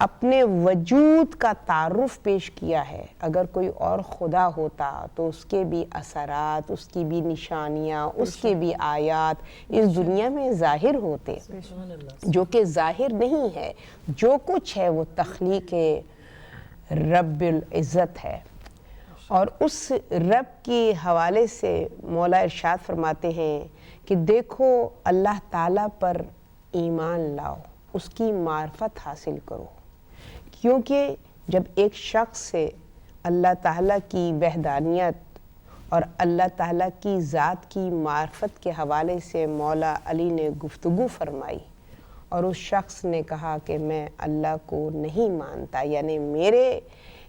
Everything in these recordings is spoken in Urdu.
اپنے وجود کا تعارف پیش کیا ہے. اگر کوئی اور خدا ہوتا تو اس کے بھی اثرات, اس کی بھی نشانیاں, اس کے بھی آیات اس دنیا میں ظاہر ہوتے, جو کہ ظاہر نہیں ہے. جو کچھ ہے وہ تخلیق رب العزت ہے. اور اس رب کی حوالے سے مولا ارشاد فرماتے ہیں کہ دیکھو اللہ تعالیٰ پر ایمان لاؤ, اس کی معرفت حاصل کرو, کیونکہ جب ایک شخص سے اللہ تعالیٰ کی وحدانیت اور اللہ تعالیٰ کی ذات کی معرفت کے حوالے سے مولا علی نے گفتگو فرمائی اور اس شخص نے کہا کہ میں اللہ کو نہیں مانتا, یعنی میرے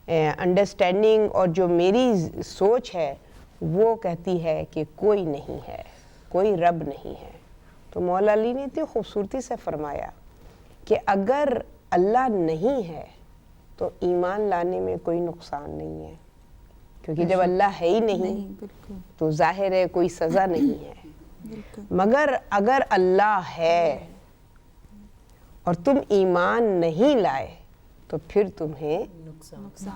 انڈرسٹینڈنگ اور جو میری سوچ ہے وہ کہتی ہے کہ کوئی نہیں ہے, کوئی رب نہیں ہے. تو مولا علی نے اتنی خوبصورتی سے فرمایا کہ اگر اللہ نہیں ہے تو ایمان لانے میں کوئی نقصان نہیں ہے, کیونکہ جب اللہ ہے ہی نہیں تو ظاہر ہے کوئی سزا نہیں ہے. مگر اگر اللہ ہے اور تم ایمان نہیں لائے تو پھر تمہیں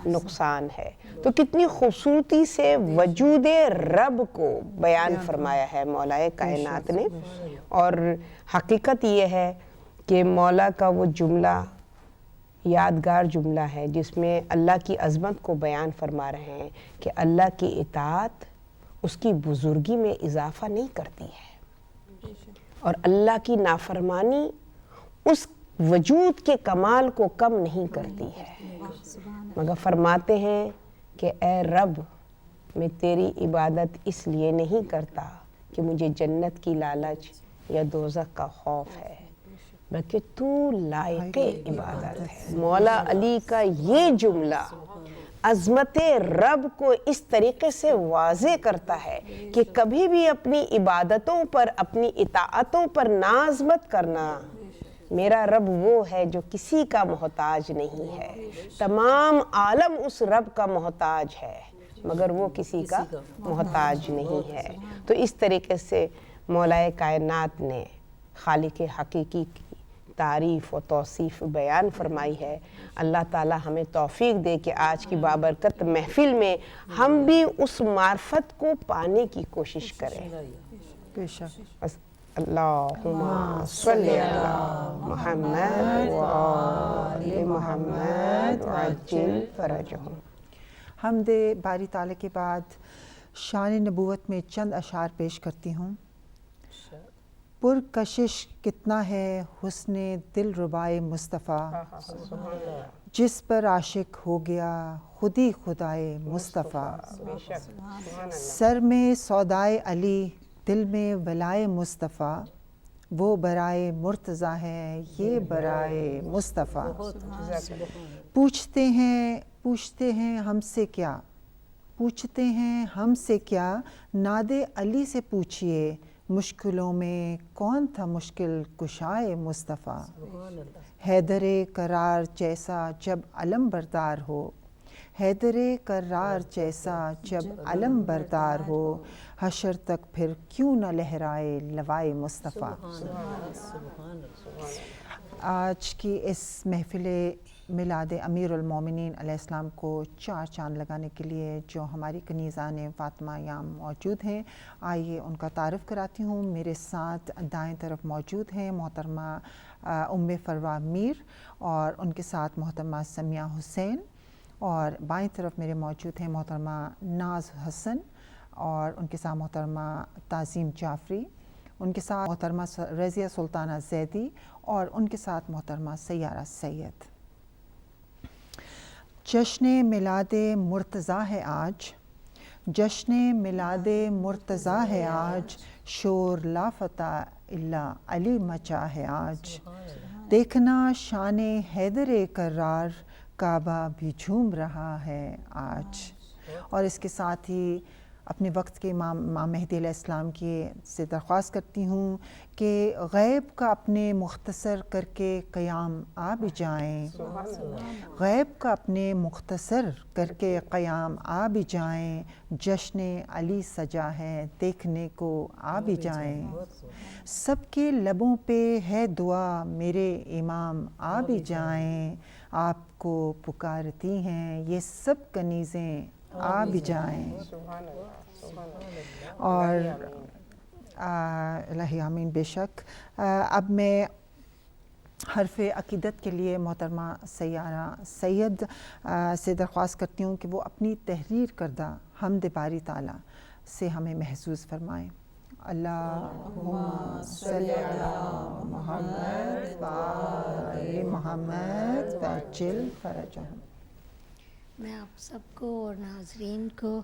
نقصان ہے. تو کتنی خوبصورتی سے وجود رب کو بیان فرمایا ہے مولا کائنات نے. اور حقیقت یہ ہے کہ مولا کا وہ جملہ یادگار جملہ ہے جس میں اللہ کی عظمت کو بیان فرما رہے ہیں کہ اللہ کی اطاعت اس کی بزرگی میں اضافہ نہیں کرتی ہے اور اللہ کی نافرمانی اس وجود کے کمال کو کم نہیں کرتی ہے. مگر فرماتے ہیں کہ اے رب میں تیری عبادت اس لیے نہیں کرتا کہ مجھے جنت کی لالچ یا دوزخ کا خوف ہے, بلکہ تو لائق عبادت ہے. مولا علی کا یہ جملہ عظمت رب کو اس طریقے سے واضح کرتا ہے کہ کبھی بھی اپنی عبادتوں پر, اپنی اطاعتوں پر ناز مت کرنا. میرا رب وہ ہے جو کسی کا محتاج نہیں ہے, تمام عالم اس رب کا محتاج ہے مگر وہ کسی کا محتاج نہیں ہے. تو اس طریقے سے مولا کائنات نے خالق حقیقی کی تعریف و توصیف بیان فرمائی ہے. اللہ تعالی ہمیں توفیق دے کہ آج کی بابرکت محفل میں ہم بھی اس معرفت کو پانے کی کوشش کریں. بے شک. اللہم صلی علی محمد و آل محمد وعجل فرجہم. حمد باری تعالیٰ کے بعد شان نبوت میں چند اشعار پیش کرتی ہوں. پرکشش کتنا ہے حسن دل ربائے مصطفیٰ, جس پر عاشق ہو گیا خودی خدائے مصطفیٰ. سر میں سودائے علی دل میں ولائے مصطفیٰ, وہ برائے مرتضیٰ ہے یہ برائے مصطفیٰ. پوچھتے ہیں ہم سے کیا, پوچھتے ہیں ہم سے کیا, ناد علی سے پوچھئے مشکلوں میں کون تھا مشکل کشائے مصطفیٰ. حیدر کرار جیسا جب علم بردار ہو, حیدر کرار جیسا جب علم بردار ہو, حشر تک پھر کیوں نہ لہرائے لوائے مصطفیٰ. آج کی اس محفل میلاد امیر المومنین علیہ السلام کو 4 چاند لگانے کے لیے جو ہماری کنیزان فاطمہ یام موجود ہیں, آئیے ان کا تعارف کراتی ہوں. میرے ساتھ دائیں طرف موجود ہیں محترمہ ام فروہ میر اور ان کے ساتھ محترمہ سمیہ حسین, اور بائیں طرف میرے موجود ہیں محترمہ ناز حسن اور ان کے ساتھ محترمہ تعظیم جعفری, ان کے ساتھ محترمہ رضیہ سلطانہ زیدی اور ان کے ساتھ محترمہ سیارہ سید. جشن میلاد مرتضیٰ ہے آج, جشن میلاد مرتضیٰ ہے آج, شور لا فتح الا علی مچا ہے آج. دیکھنا شان حیدر کرار کعبہ بھی جھوم رہا ہے آج. اور اس کے ساتھ ہی اپنے وقت کے امام مہدی علیہ السلام کی سے درخواست کرتی ہوں کہ غیب کا اپنے مختصر کر کے قیام آ بھی جائیں, غیب کا اپنے مختصر کر کے قیام آ بھی جائیں, جشن علی سجا ہے دیکھنے کو آ بھی جائیں. سب کے لبوں پہ ہے دعا میرے امام آ بھی جائیں, آپ کو پکارتی ہیں، یہ سب کنیزیں آ بھی جائیں. اور الہی آمین. بے شک. اب میں حرف عقیدت کے لیے محترمہ سیارہ سید سے درخواست کرتی ہوں کہ وہ اپنی تحریر کردہ حمد باری تعالیٰ سے ہمیں محظوظ فرمائیں. اللہم صلی علی محمد و آل محمد وعجل فرجہم. میں آپ سب کو اور ناظرین کو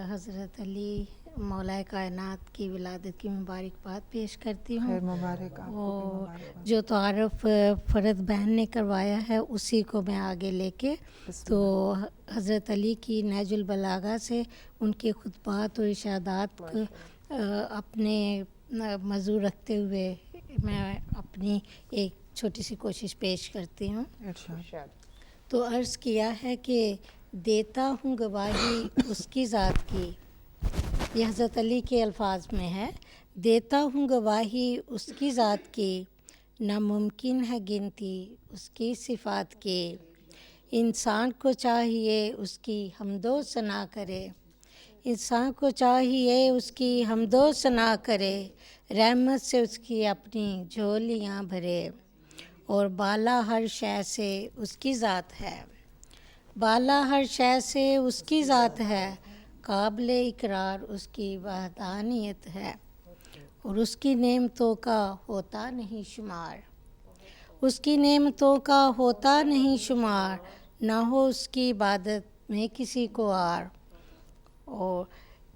حضرت علی مولا کائنات کی ولادت کی مبارکباد پیش کرتی ہوں. خیر مبارک آپ کو بھی اور مبارک. جو تعارف فرد بہن نے کروایا ہے اسی کو میں آگے لے کے تو حضرت علی کی نہج البلاغہ سے ان کے خطبات اور ارشادات کو اپنے موضوع رکھتے ہوئے میں اپنی ایک چھوٹی سی کوشش پیش کرتی ہوں. ارشاد. تو عرض کیا ہے کہ دیتا ہوں گواہی اس کی ذات کی، یہ حضرت علی کے الفاظ میں ہے. دیتا ہوں گواہی اس کی ذات کی، ناممکن ہے گنتی اس کی صفات کی. انسان کو چاہیے اس کی حمد و ثنا کرے، انسان کو چاہیے اس کی حمد و ثنا کرے، رحمت سے اس کی اپنی جھولیاں بھرے. اور بالا ہر شے سے اس کی ذات ہے، بالا ہر شے سے اس کی ذات ہے، قابل اقرار اس کی وحدانیت ہے. اور اس کی نعمتوں کا ہوتا نہیں شمار، اس کی نعمتوں کا ہوتا نہیں شمار، نہ ہو اس کی عبادت میں کسی کو آر. اور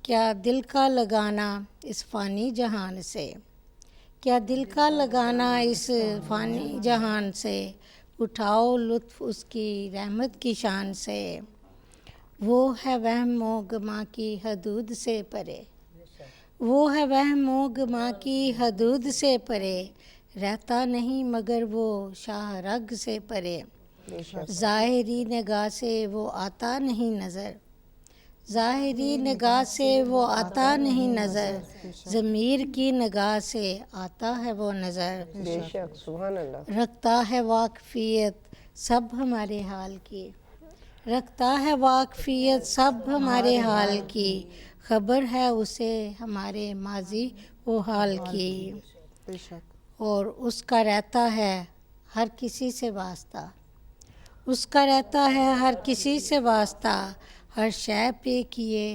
کیا دل کا لگانا اس فانی جہان سے، کیا دل کا لگانا اس فانی جہان سے، اٹھاؤ لطف اس کی رحمت کی شان سے. وہ ہے وہم و گما کی حدود سے پرے، وہ ہے وہم و گما کی حدود سے پرے، رہتا نہیں مگر وہ شاہ رگ سے پرے. ظاہری نگاہ سے وہ آتا نہیں نظر، ظاہری نگاہ سے وہ آتا نہیں نظر، ضمیر کی نگاہ سے آتا ہے وہ نظر. بے شک. سبحان اللہ. رکھتا ہے واقفیت سب ہمارے حال کی، رکھتا ہے واقفیت سب ہمارے حال کی، خبر ہے اسے ہمارے ماضی و حال کی. بے شک. اور اس کا رہتا ہے ہر کسی سے واسطہ، اس کا رہتا ہے ہر کسی سے واسطہ، ہر شے پہ کیے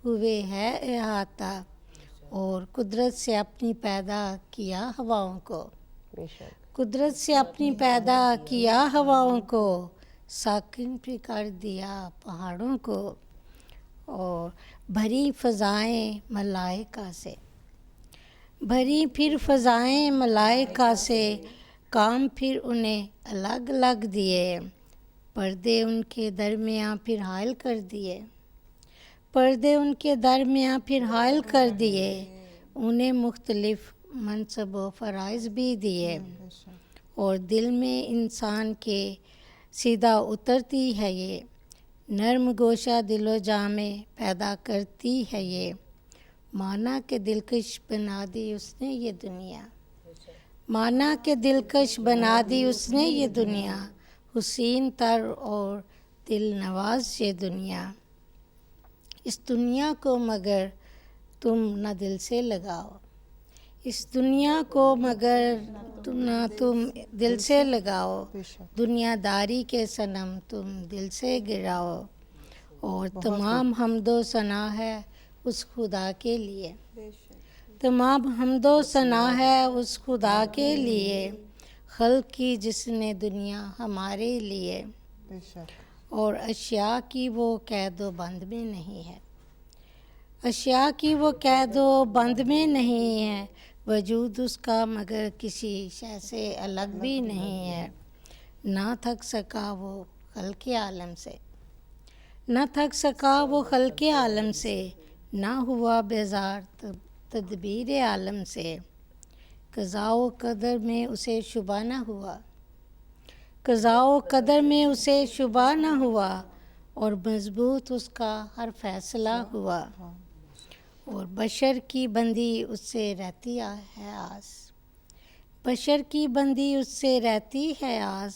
ہوئے ہے احاطہ. اور قدرت سے اپنی پیدا کیا ہواؤں کو، بے شک. قدرت سے اپنی پیدا کیا ہواؤں کو، ساکن پہ کر دیا پہاڑوں کو. اور بھری فضائیں ملائکہ سے، بھری پھر فضائیں ملائکہ سے، کام پھر انہیں الگ الگ دیے، پردے ان کے درمیاں پھر حائل کر دیے، پردے ان کے درمیاں پھر حائل کر دیے، انہیں مختلف منصب و فرائض بھی دیے. اور دل میں انسان کے سیدھا اترتی ہے یہ، نرم گوشہ دل و جامع پیدا کرتی ہے یہ، مانا کہ دلکش بنا دی اس نے یہ دنیا، مانا کہ دلکش بنا دی اس نے یہ دنیا، حسین تر اور دل نواز یہ دنیا. اس دنیا کو مگر تم نہ دل سے لگاؤ، اس دنیا کو مگر تم دل سے لگاؤ، دنیا داری کے صنم تم دل سے گراؤ. اور تمام حمد و ثنا ہے اس خدا کے لیے، تمام حمد و ثنا ہے اس خدا کے لیے، خلق کی جس نے دنیا ہمارے لیے. اور اشیاء کی وہ قید و بند میں نہیں ہے، اشیاء کی وہ قید و بند میں نہیں ہے، وجود اس کا مگر کسی شے سے الگ بھی نہیں ہے. نہ تھک سکا وہ خلق عالم سے، نہ تھک سکا وہ خلق عالم سے، نہ ہوا بیزار تدبیر عالم سے. قضاء و قدر میں اسے شبہ نہ ہوا، قضاء و قدر میں اسے شبہ نہ ہوا، اور مضبوط اس کا ہر فیصلہ ہوا. اور بشر کی بندی اس سے رہتی ہے آس، بشر کی بندی اس سے رہتی ہے آس،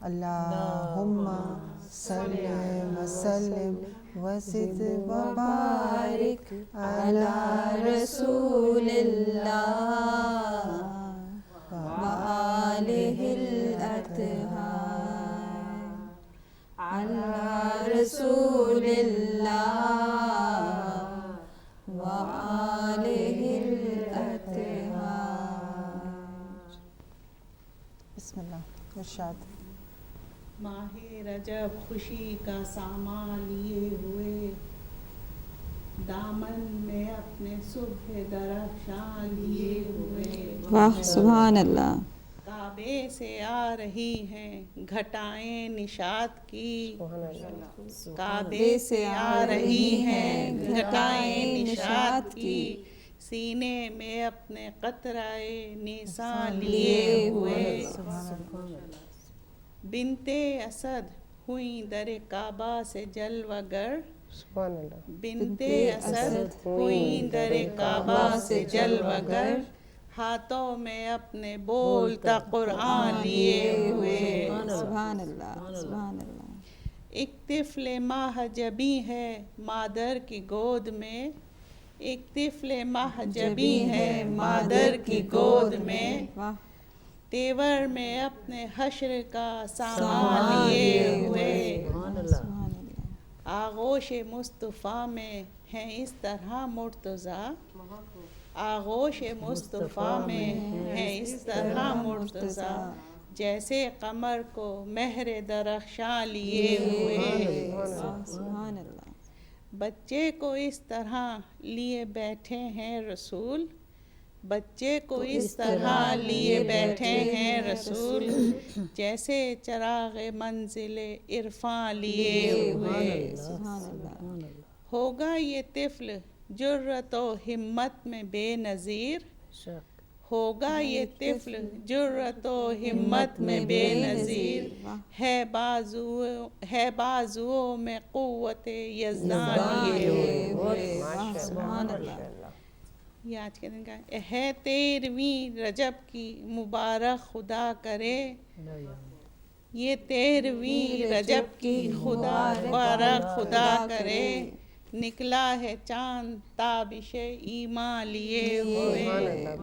اللہم صلی وسلم وزد وبارک علی رسول اللہ وآلہ الاطہار علی رسول اللہ وآلہ الاطہار. بسم اللہ. ارشاد. ماہ رجب خوشی کا سامان لیے ہوئے، دامن میں اپنے صبح درخشاں لیے ہوئے. واہ سبحان اللہ. کعبے سے آ رہی ہیں گھٹائیں نشاط کی، کعبے سے آ رہی ہیں گھٹائیں نشاط کی، سینے میں اپنے قطرائے نیسان لیے ہوئے. بنتے اسد ہوئیں در کعبہ سے جلوہ گر، سبحان اللہ. بنتے اسد ہوئیں در کعبہ سے جلوہ گر، ہاتھوں میں اپنے بولتا قرآن لیے ہوئے. سبحان اللہ سبحان اللہ. ایک طفل ماہ جبی ہے مادر کی گود میں، ایک طفل ماہ جبی ہے مادر کی گود میں، واہ. تیور میں اپنے حشر کا سامان لیے ہوئے. سبحان اللہ. آغوش مصطفیٰ میں ہیں اس طرح مرتضیٰ، آغوش مصطفیٰ میں ہیں اس طرح مرتضیٰ، جیسے قمر کو مہر درخشاں لیے ہوئے. سبحان اللہ. بچے کو اس طرح لیے بیٹھے ہیں رسول، بچے کو اس طرح لیے بیٹھے ہیں رسول، جیسے چراغ منزل عرفاں لیے ہوئے. سبحان اللہ. ہوگا یہ طفل جرت و ہمت میں بے نظیر، ہوگا یہ طفل جرت و ہمت میں بے نظیر، ہے بازوؤں میں قوت یزدان لیے ہوئے. سبحان اللہ. یہ آج کے دن کا ہے 13ویں رجب کی مبارک خدا کرے، یہ 13ویں رجب کی مبارک خدا کرے، نکلا ہے چاند تابش ایمان لیے ہوئے.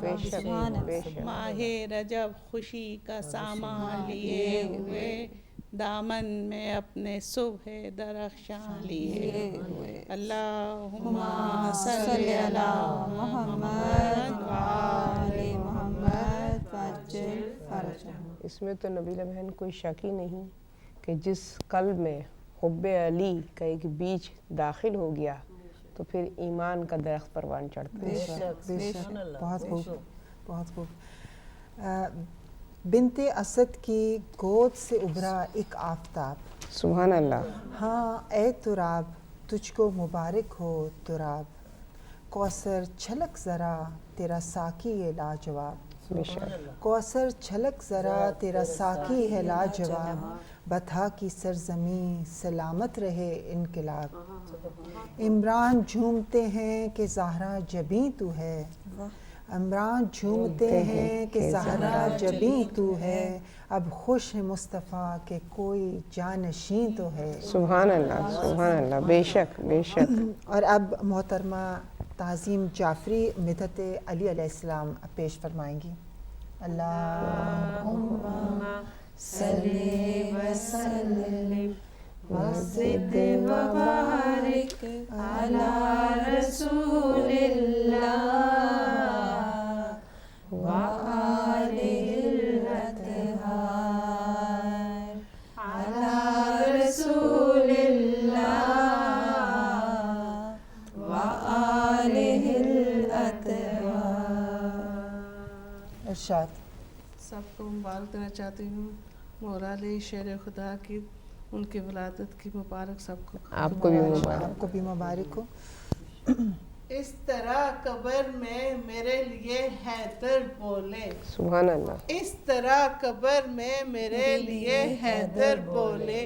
بے شک بے شک. ماہ رجب خوشی کا سامان لیے ہوئے، دامن میں اپنے صبح درخشاں لیے ہوئے. اللہم صلی علی محمد وآل محمد وعجل فرجہم. اس میں تو نبیلہ بہن کوئی شک ہی نہیں کہ جس قلب میں حب علی کا ایک بیج داخل ہو گیا تو پھر ایمان کا درخت پروان چڑھتا ہے. بے شک. بہت خوب بہت خوب. بنت اسد کی گود سے ابھرا ایک آفتاب. سبحان اللہ. ہاں اے تراب تجھ کو مبارک ہو تراب، کوثر چھلک ذرا تیرا ساقی ہے لاجواب. بے شک. کوثر چھلک ذرا تیرا ساقی ہے لاجواب، بتھا کی سرزمین سلامت رہے انقلاب. عمران جھومتے ہیں کہ زہرا جبیں تو ہے، عمران جھومتے ہیں کہ زہرا جبیں تو ہے، اب خوش ہے مصطفیٰ کہ کوئی جانشین تو ہے. سبحان اللہ سبحان اللہ. بے شک بے شک. اور اب محترمہ تعظیم جعفری مدحت علی علیہ السلام پیش فرمائیں گی. اللہم صلی وسلم وزد وبارک علی رسول اللہ وآلہ الاطہار علی رسول اللہ وآلہ الاطہار. ارشاد. سب کو مبارک دینا چاہتی ہوں مولا علی شیر خدا کی، ان کی ولادت کی مبارک سب کو. آپ کو بھی مبارک. آپ کو بھی مبارک ہو. اس طرح قبر میں میرے لیے حیدر بولے، سبحان اللہ. اس طرح قبر میں میرے لیے حیدر بولے،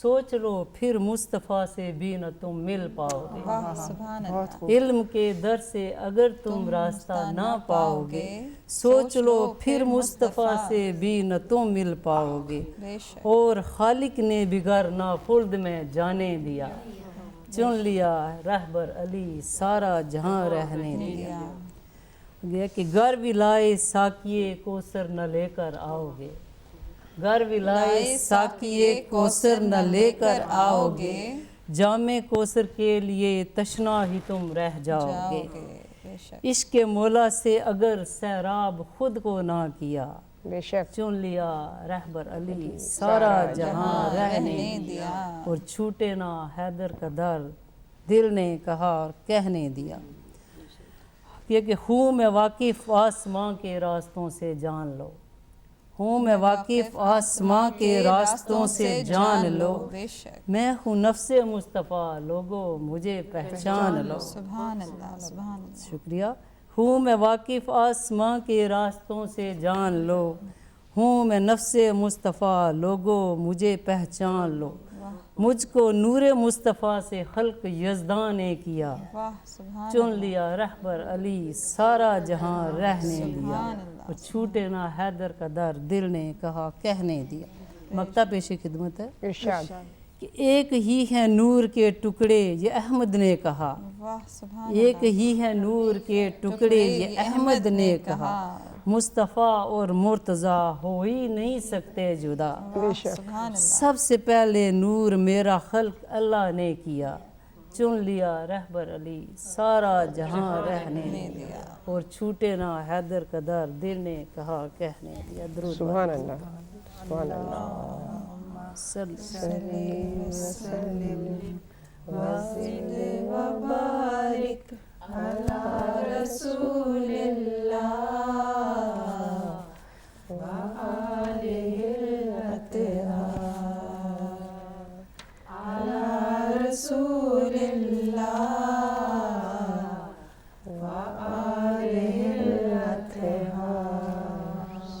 سوچ لو پھر مصطفیٰ سے بھی نہ تم مل پاؤ گے. واہ سبحان اللہ. علم کے در سے اگر تم راستہ نہ پاؤ گے سوچ لو پھر مصطفیٰ سے بھی نہ تم مل پاؤ گے. بے شک. اور خالق نے بغیر ناخلد میں جانے دیا چن لیا رہبر علی سارا جہاں رہنے دیا. گیا کہ گھر بھی لائے ساکیے کوثر نہ لے کر آؤ گے. گھر بھی لائے ساکیے کوثر نہ لے کر آؤ گے. جام کوثر کے لیے تشنا ہی تم رہ جاؤ گے. بے شک. عشق مولا سے اگر سیراب خود کو نہ کیا بے شک. چن لیا رہبر علی سارا جہاں رہنے دیا. اور چھوٹے نہ حیدر کا در دل نے کہا اور کہنے دیا. یہ کہ ہوں میں واقف آسماں کے راستوں سے جان لو. ہوں میں واقف آسماں کے راستوں سے جان لو. بے شک. میں ہوں نفس مصطفیٰ لوگو مجھے پہچان لو. سبحان اللہ سبحان اللہ. شکریہ. ہوں میں واقف آسماں کے راستوں سے جان لو. ہوں میں نفس مصطفیٰ لوگو مجھے پہچان لو. مجھ کو نور مصطفیٰ سے خلق یزداں نے کیا. واہ سبحان چن لیا رہبر علی سارا جہاں رہنے دیا. اللہ. اور چھوٹے نہ حیدر کا در دل نے کہا کہنے دیا. مقطع پیش خدمت ہے ارشاد. کہ ایک ہی ہے نور کے ٹکڑے یہ احمد نے کہا. واہ سبحان ایک ہی ہے نور کے ٹکڑے یہ احمد نے کہا. مصطفیٰ اور مرتضیٰ ہو ہی نہیں سکتے جدا. سبحان اللہ. سب سے پہلے نور میرا خلق اللہ نے کیا. چن لیا رہبر علی سارا جہاں رہنے دیا. اور چھوٹے نہ حیدر کا در دل نے کہا کہنے دیا. درود سبحان اللہ سبحان اللہ. صلی وبارک علی رسول اللہ وآلہ الاطہار. علی رسول اللہ وآلہ الاطہار.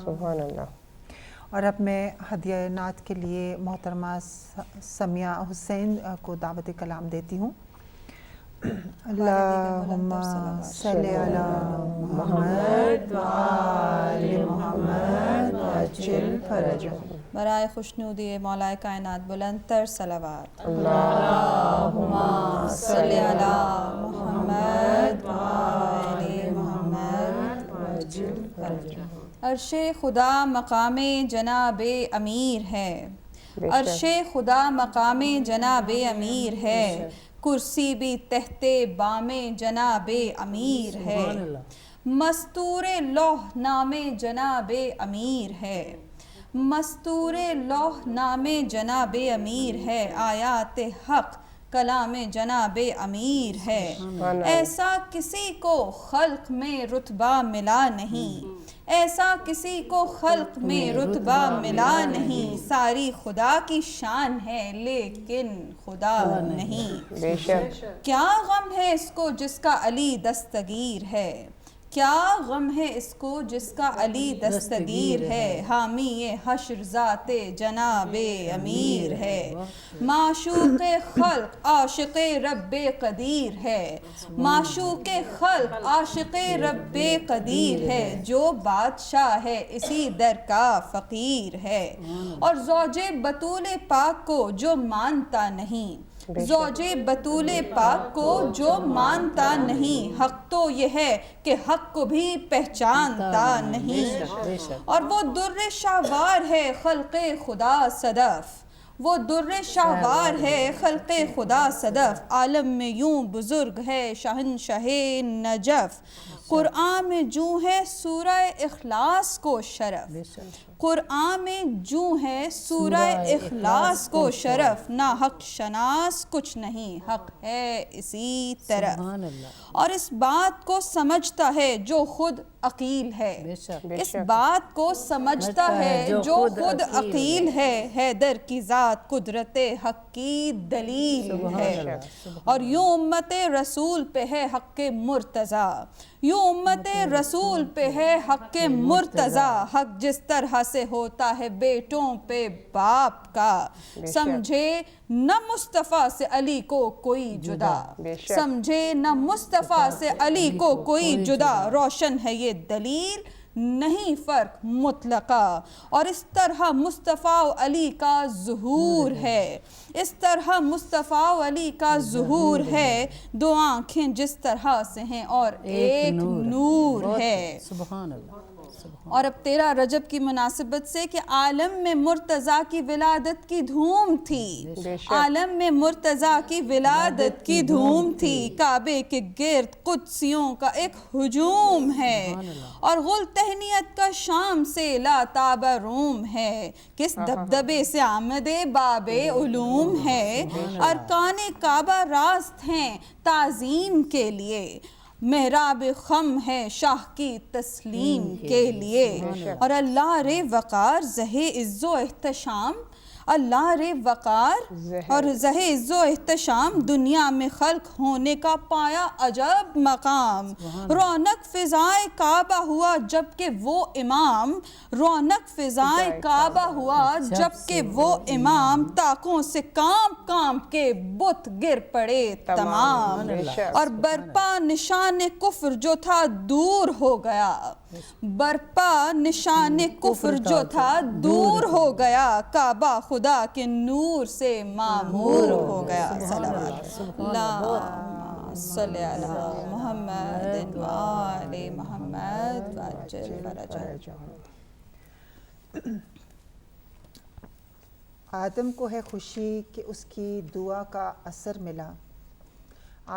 سبحان اللہ. اور اب میں ہدیہ نعت کے لیے محترمہ سمیہ حسین کو دعوت کلام دیتی ہوں. اللہم صلی علی محمد وآل محمد وعجل فرجہم. برائے خوشنودی مولا کائنات بلند تر صلوات. اللہم صلی علی محمد وآل محمد وعجل فرجہم. عرش خدا مقام جناب امیر ہے. عرش خدا مقام جناب امیر ہے. کرسی بھی تحت بام جناب امیر ہے. مستور لوح نام جناب امیر ہے. مستور لوح نام جناب امیر ہے. آیات حق کلام جناب امیر ہے. ایسا کسی کو خلق میں رتبہ ملا نہیں. ایسا کسی کو خلق میں رتبہ ملا نہیں. ساری خدا کی شان ہے لیکن خدا نہیں. بے شک. کیا غم ہے اس کو جس کا علی دستگیر ہے. کیا غم ہے اس کو جس کا علی دستگیر ہے. حامی حشر ذات جناب امیر ہے. معشوق خلق عاشق رب قدیر ہے. معشوق خلق عاشق رب قدیر ہے. جو بادشاہ ہے اسی در کا فقیر ہے. اور زوج بطول پاک کو جو مانتا نہیں. زوج بطول پاک کو جو مانتا نہیں. حق تو یہ ہے کہ حق کو بھی پہچانتا نہیں. اور وہ در شاہوار ہے خلق خدا صدف. وہ در شاہوار ہے خلق خدا صدف. عالم میں یوں بزرگ ہے شہنشاہ نجف. قرآن میں جو ہے سورہ اخلاص کو شرف. قرآن میں جو ہے سورہ اخلاص کو شرف. نہ حق شناس کچھ نہیں حق ہے اسی طرف. اور اس بات کو سمجھتا ہے جو خود عقیل ہے. اس بات کو سمجھتا ہے جو خود عقیل ہے. حیدر کی ذات ذات قدرت حق کی دلیل ہے. اور یوں امت رسول پہ ہے حق مرتضیٰ, یوں امت رسول پہ ہے حق مرتضیٰ, حق جس طرح سے ہوتا ہے بیٹوں پہ باپ کا, سمجھے نہ مصطفیٰ سے علی کو کوئی جدا, سمجھے نہ مصطفیٰ سے علی کو کوئی جدا, روشن ہے یہ دلیل نہیں فرق مطلقہ. اور اس طرح مصطفیٰ و علی کا ظہور ہے, اس طرح مصطفیٰ و علی کا ظہور ہے, دو آنکھیں جس طرح سے ہیں اور ایک نور ہے. سبحان اللہ. اور اب 13 رجب کی مناسبت سے کہ عالم میں مرتضیٰ کی ولادت کی دھوم تھی, عالم میں مرتضیٰ کی ولادت کی دھوم تھی, کعبے کے گرد قدسیوں کا ایک ہجوم ہے, اور غل تہنیت کا شام سے لاتاب روم ہے, کس دبدبے سے آمد باب علوم ہے, ارکان کعبہ راست ہیں تعظیم کے لیے, محراب خم ہے شاہ کی تسلیم کے لیے, اور اللہ رے وقار زہ عز و احتشام, اللہ رے وقار اور زہ عز و احتشام, دنیا میں خلق ہونے کا پایا عجب مقام, رونق فضائے کعبہ ہوا جبکہ وہ امام, رونق فضائے کعبہ ہوا جبکہ وہ امام, طاقوں سے کانپ کانپ کے بت گر پڑے تمام, اور برپا نشان کفر جو تھا دور ہو گیا, برپا نشان کفر جو تھا دور ہو گیا, کعبہ خدا کے نور سے معمور ہو گیا. صلوات اللہم صلی علی محمد و آل محمد وعجل فرجہ. آدم کو ہے خوشی کہ اس کی دعا کا اثر ملا,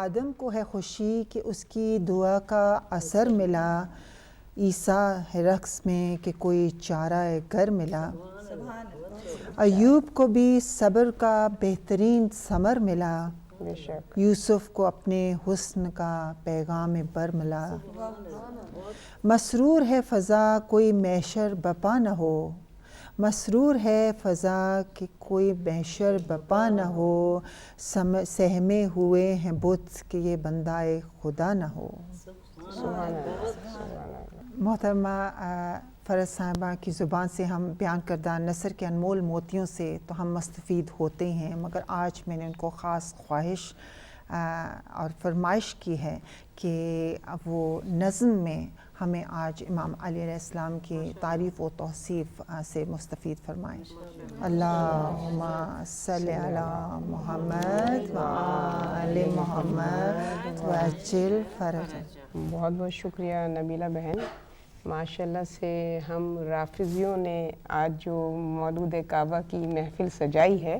آدم کو ہے خوشی کہ اس کی دعا کا اثر ملا, عیسیٰ ہے رقص میں کہ کوئی چارہ گر ملا, ایوب کو بھی صبر کا بہترین ثمر ملا, یوسف کو اپنے حسن کا پیغام بر ملا, مسرور ہے فضا کوئی محشر بپا نہ ہو, مسرور ہے فضا کہ کوئی محشر بپا نہ ہو, سہمے ہوئے ہیں بت کہ یہ بندہ خدا نہ ہو. محترمہ فرز صاحبہ کی زبان سے ہم بیان کردہ نثر کے انمول موتیوں سے تو ہم مستفید ہوتے ہیں, مگر آج میں نے ان کو خاص خواہش اور فرمائش کی ہے کہ وہ نظم میں ہمیں آج امام علیہ السلام کی تعریف و توصیف سے مستفید فرمائیں. اللہم صلی علی محمد و آل محمد وعجل فرجہ. بہت بہت شکریہ نبیلہ بہن. ماشاءاللہ سے ہم رافضیوں نے آج جو مولود کعبہ کی محفل سجائی ہے,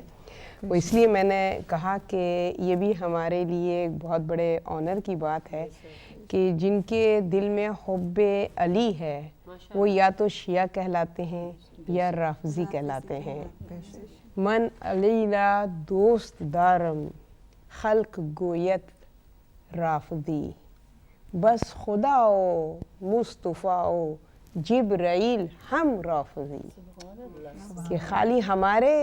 وہ اس لیے میں نے کہا کہ یہ بھی ہمارے لیے ایک بہت بڑے آنر کی بات ہے کہ جن کے دل میں حب علی ہے وہ یا تو شیعہ کہلاتے ہیں یا رافضی کہلاتے ہیں. من علی لا دوست دارم خلق گویت رافضی, بس خدا و مصطفیٰ و جبرائیل ہم رافضی. کہ خالی ہمارے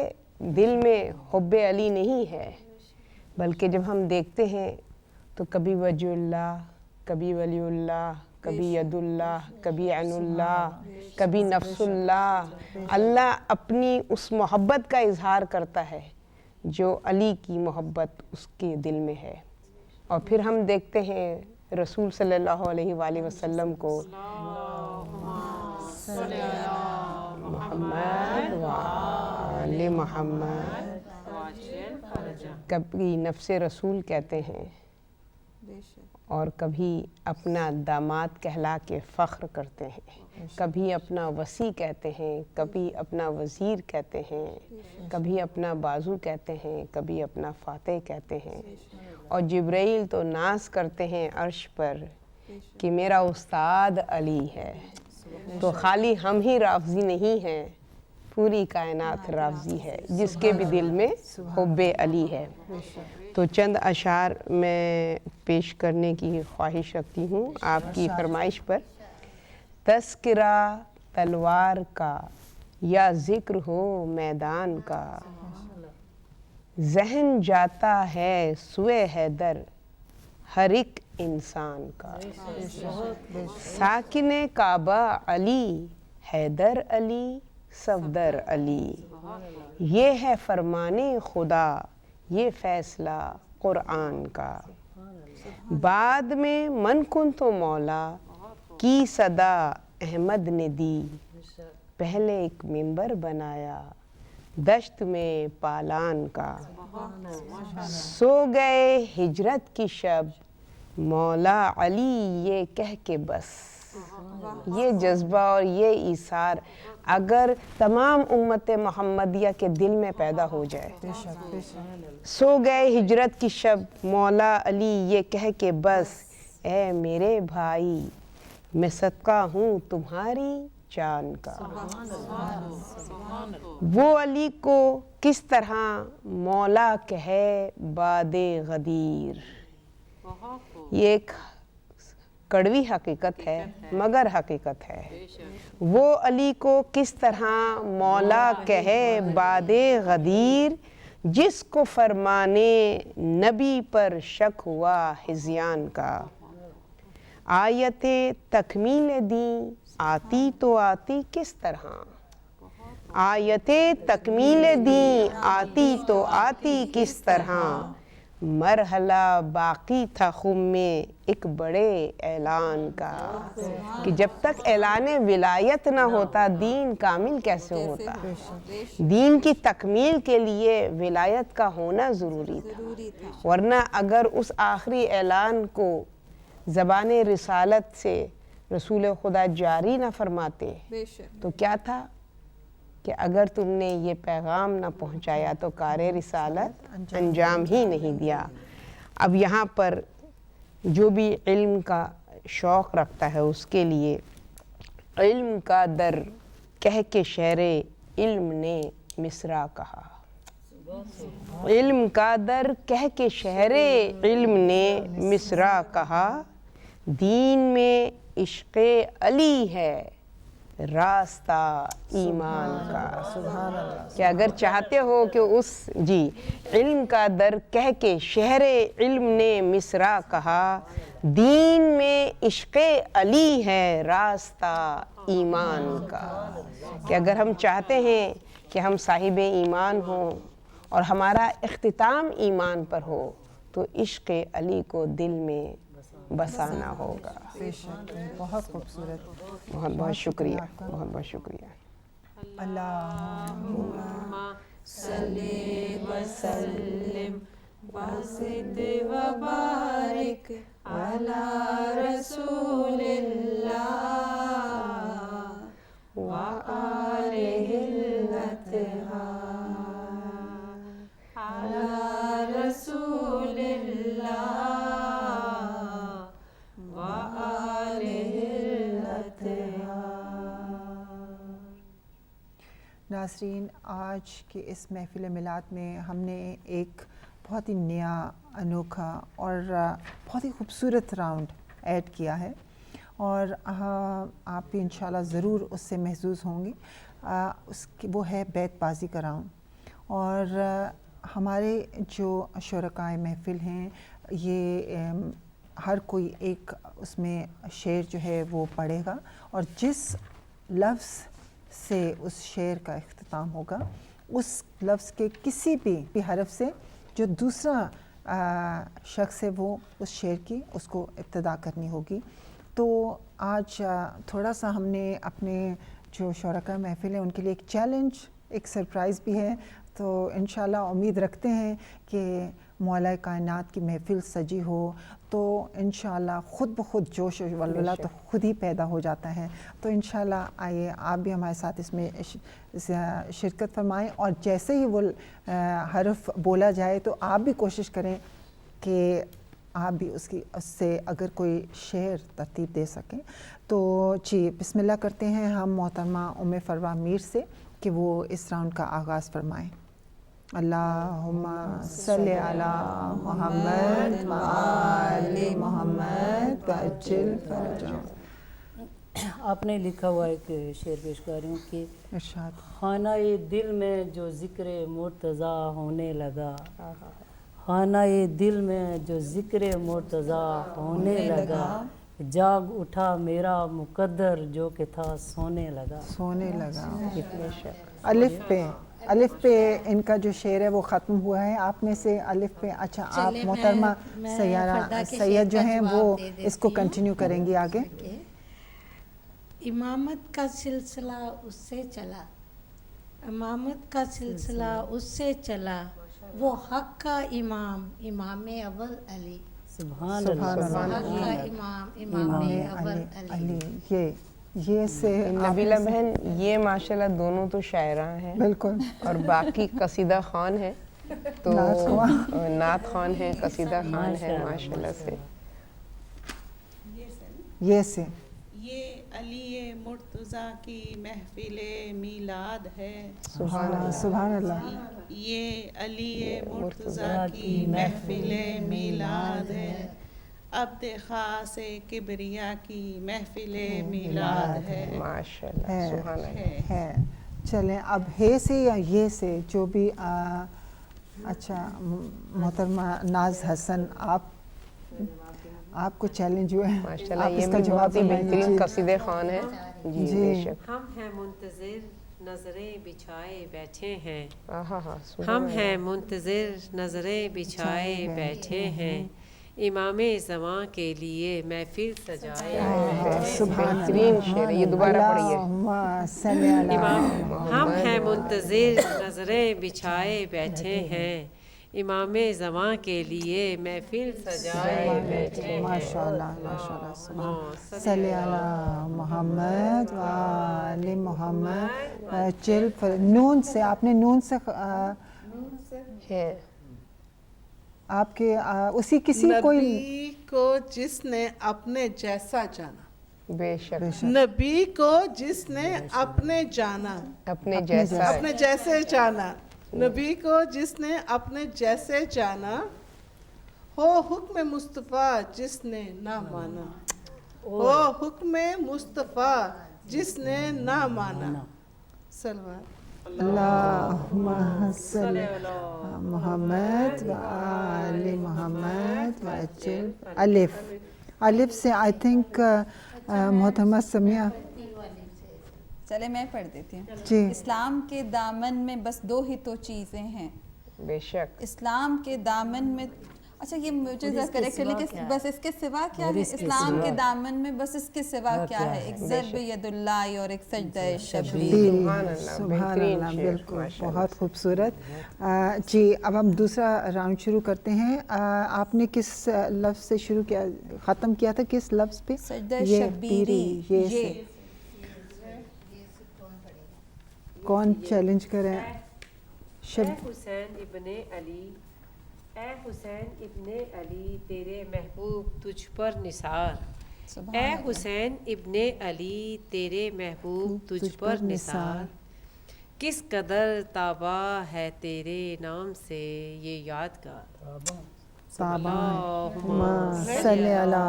دل میں حب علی نہیں ہے, بلکہ جب ہم دیکھتے ہیں تو کبھی وجہ اللہ, کبھی ولی اللہ, کبھی ید اللہ, کبھی عین اللہ, کبھی نفس اللہ. اللہ اپنی اس محبت کا اظہار کرتا ہے جو علی کی محبت اس کے دل میں ہے. اور پھر ہم دیکھتے ہیں رسول صلی اللہ علیہ وآلہ وسلم کو محمد وآل محمد, کبھی نفس رسول کہتے ہیں اور کبھی اپنا داماد کہلا کے فخر کرتے ہیں, کبھی اپنا وصی کہتے ہیں, کبھی اپنا وزیر کہتے ہیں, کبھی اپنا بازو کہتے ہیں, کبھی اپنا فاتح کہتے ہیں. اور جبرائیل تو ناز کرتے ہیں عرش پر کہ میرا استاد علی ہے. تو خالی ہم ہی رافضی نہیں ہیں, پوری کائنات رافضی ہے جس کے بھی دل میں حب علی ہے. تو چند اشعار میں پیش کرنے کی خواہش رکھتی ہوں آپ کی فرمائش پر. تذکرہ تلوار کا یا ذکر ہو میدان کا, ذہن جاتا ہے سوئے حیدر ہر ایک انسان کا. ساکن کعبہ علی، حیدر علی، صفدر علی، یہ ہے فرمان خدا، یہ فیصلہ قرآن کا. بعد میں من کن تو مولا کی صدا احمد نے دی، پہلے ایک منبر بنایا دشت میں پالان کا. سو گئے ہجرت کی شب مولا علی یہ کہہ کے بس. یہ جذبہ اور یہ ایثار اگر تمام امت محمدیہ کے دل میں پیدا ہو جائے. سو گئے ہجرت کی شب مولا علی یہ کہہ کے بس، اے میرے بھائی میں صدقہ ہوں تمہاری جان کا. وہ علی کو کس طرح مولا کہے باد غدیر. یہ ایک کڑوی حقیقت ہے مگر حقیقت ہے. وہ علی کو کس طرح مولا کہے باد غدیر، جس کو فرمانے نبی پر شک ہوا ہذیان کا. آیت تکمیل دین آتی تو آتی کس طرح، آیت تکمیل دین آتی تو آتی کس طرح. مرحلہ باقی تھا خم میں ایک بڑے اعلان کا، کہ جب تک اعلان ولایت نہ ہوتا دین کامل کیسے ہوتا. دین کی تکمیل کے لیے ولایت کا ہونا ضروری تھا، ورنہ اگر اس آخری اعلان کو زبان رسالت سے رسول خدا جاری نہ فرماتے تو کیا تھا کہ اگر تم نے یہ پیغام نہ پہنچایا تو کار رسالت انجام ہی نہیں دیا. اب یہاں پر جو بھی علم کا شوق رکھتا ہے اس کے لیے علم کا در کہہ کے شہر علم نے مصرع کہا. علم کا در کہہ کے شہر علم نے مصرع کہا. دین میں عشق علی ہے راستہ ایمان کا. کہ اگر چاہتے ہو کہ اس علم کا در کہہ کے شہر علم نے مصرع کہا، دین میں عشق علی ہے راستہ ایمان کا. کہ اگر ہم چاہتے ہیں کہ ہم صاحب ایمان ہوں اور ہمارا اختتام ایمان پر ہو تو عشق علی کو دل میں بسانا ہوگا. بہت خوبصورت. بہت بہت شکریہ، بہت بہت شکریہ. اللہم صلی وسلم وزد وبارک علی رسول اللہ وآلہ الاطہار علی رسول اللہ ناظرین، آج کے اس محفل میلاد میں ہم نے ایک بہت ہی نیا، انوکھا اور بہت ہی خوبصورت راؤنڈ ایڈ کیا ہے، اور آپ بھی انشاءاللہ ضرور اس سے محظوظ ہوں گے. وہ ہے بیت بازی کا راؤنڈ. اور ہمارے جو شرکائے محفل ہیں یہ ہر کوئی ایک اس میں شعر جو ہے وہ پڑھے گا، اور جس لفظ سے اس شعر کا اختتام ہوگا اس لفظ کے کسی بھی حرف سے جو دوسرا شخص ہے وہ اس شعر کی اس کو ابتدا کرنی ہوگی. تو آج تھوڑا سا ہم نے اپنے جو شرکاء محفل ہیں ان کے لیے ایک چیلنج، ایک سرپرائز بھی ہے. تو انشاءاللہ امید رکھتے ہیں کہ مولا کائنات کی محفل سجی ہو تو انشاءاللہ خود بخود جوش و ولولہ تو خود ہی پیدا ہو جاتا ہے. تو انشاءاللہ آئیے آپ بھی ہمارے ساتھ اس میں شرکت فرمائیں، اور جیسے ہی وہ حرف بولا جائے تو آپ بھی کوشش کریں کہ آپ بھی اس سے اگر کوئی شعر ترتیب دے سکیں. تو بسم اللہ کرتے ہیں ہم محترمہ ام فروہ میر سے کہ وہ اس راؤنڈ کا آغاز فرمائیں. اللہم صلی علی محمد و آل محمد وعجل فرجہم. آپ نے لکھا ہوا ایک شعر پیش کر رہی ہوں کہ ارشاد خانہ دل میں جو ذکر مرتضیٰ ہونے لگا، خانہ دل میں جو ذکر مرتضیٰ ہونے لگا، جاگ اٹھا میرا مقدر جو کہ تھا سونے لگا. سونے لگا. الف پہ ان کا جو شعر ہے وہ ختم ہوا ہے. آپ میں سے الف پہ اچھا آپ محترمہ سیارہ سید جو ہیں وہ اس کو کنٹینیو کریں گی آگے. امامت کا سلسلہ اس سے چلا، امامت کا سلسلہ اس سے چلا، وہ حق کا امام امام اول علی. سبحان سبحان اللہ. اللہ. حق کا امام امام اول علی. علی یہ سے نبیلہ بہن یہ ماشاءاللہ دونوں تو شاعراں ہیں بالکل اور باقی قصیدہ خوان ہیں تو نعت خوان ہیں، قصیدہ خوان ہیں ماشاءاللہ سے. یہ سے یہ علی مرتضیٰ کی محفل میلاد ہے. سبحان اللہ. یہ علی مرتضیٰ کی محفل میلاد ہے. عبد خاص کبریا کی محفل میلاد ہے. ماشاءاللہ سبحان اللہ. ہے. چلیں اب ہے سے یا یہ سے جو بھی اچھا محترمہ ناز حسن آپ کو چیلنج ہوا ہے، ماشاءاللہ آپ یہ اس کا بھی جواب بہت ہی بہترین قصیدہ خوان ہے. جی بے شک. ہم ہیں منتظر نظریں بچھائے بیٹھے ہیں، ہاں ہم ہیں منتظر نظریں بچھائے بیٹھے ہیں، امام زمان کے لیے محفل سجائے بہترین شعر ہے. یہ دوبارہ پڑھیے. اللہم صلی علی ہم ہیں منتظر نظریں بچھائے بیٹھے ہیں، امام زمان کے لیے محفل سجائے بیٹھے ہیں. ماشاءاللہ ماشاءاللہ. سبحان صلی علی محمد و آل محمد. نون سے آپ نے نون سے ہے آپ کے اسی کسی کوئی نبی کو جس نے اپنے جیسا جانا، بے شک نبی کو جس نے اپنے جانا، اپنے جیسا اپنے جیسے جانا، نبی کو جس نے اپنے جیسے جانا، ہو حکم مصطفیٰ جس نے نہ مانا، ہو حکم مصطفیٰ جس نے نہ مانا. سلوات. اللہم صلی محمد و آل محمد و اجل. الف سے آئی تھنک محترمہ سمیہ. چلے میں پڑھ دیتی ہوں. جی. اسلام کے دامن میں بس دو ہی تو چیزیں ہیں. بے شک. اسلام کے دامن میں اچھا یہ مجھے کریکٹلی کہ بس اس کے سوا کیا ہے؟ اسلام کے دامن میں بس اس کے سوا کیا ہے؟ ایک ضرب ید اللہ اور ایک سجدہ شبیر. سبحان اللہ. بالکل بہت خوبصورت. جی اب ہم دوسرا راؤنڈ شروع کرتے ہیں. آپ نے کس لفظ سے شروع کیا، ختم کیا تھا کس لفظ پہ؟ سجدہ شبیری. یہ کون چیلنج کرے؟ اے حسین ابن علی، اے حسین ابن علی تیرے محبوب تجھ پر نثار، اے حسین ابن علی تیرے محبوب تجھ پر نثار، کس قدر تابع ہے تیرے نام سے یہ یادگار. اللہم صلی علی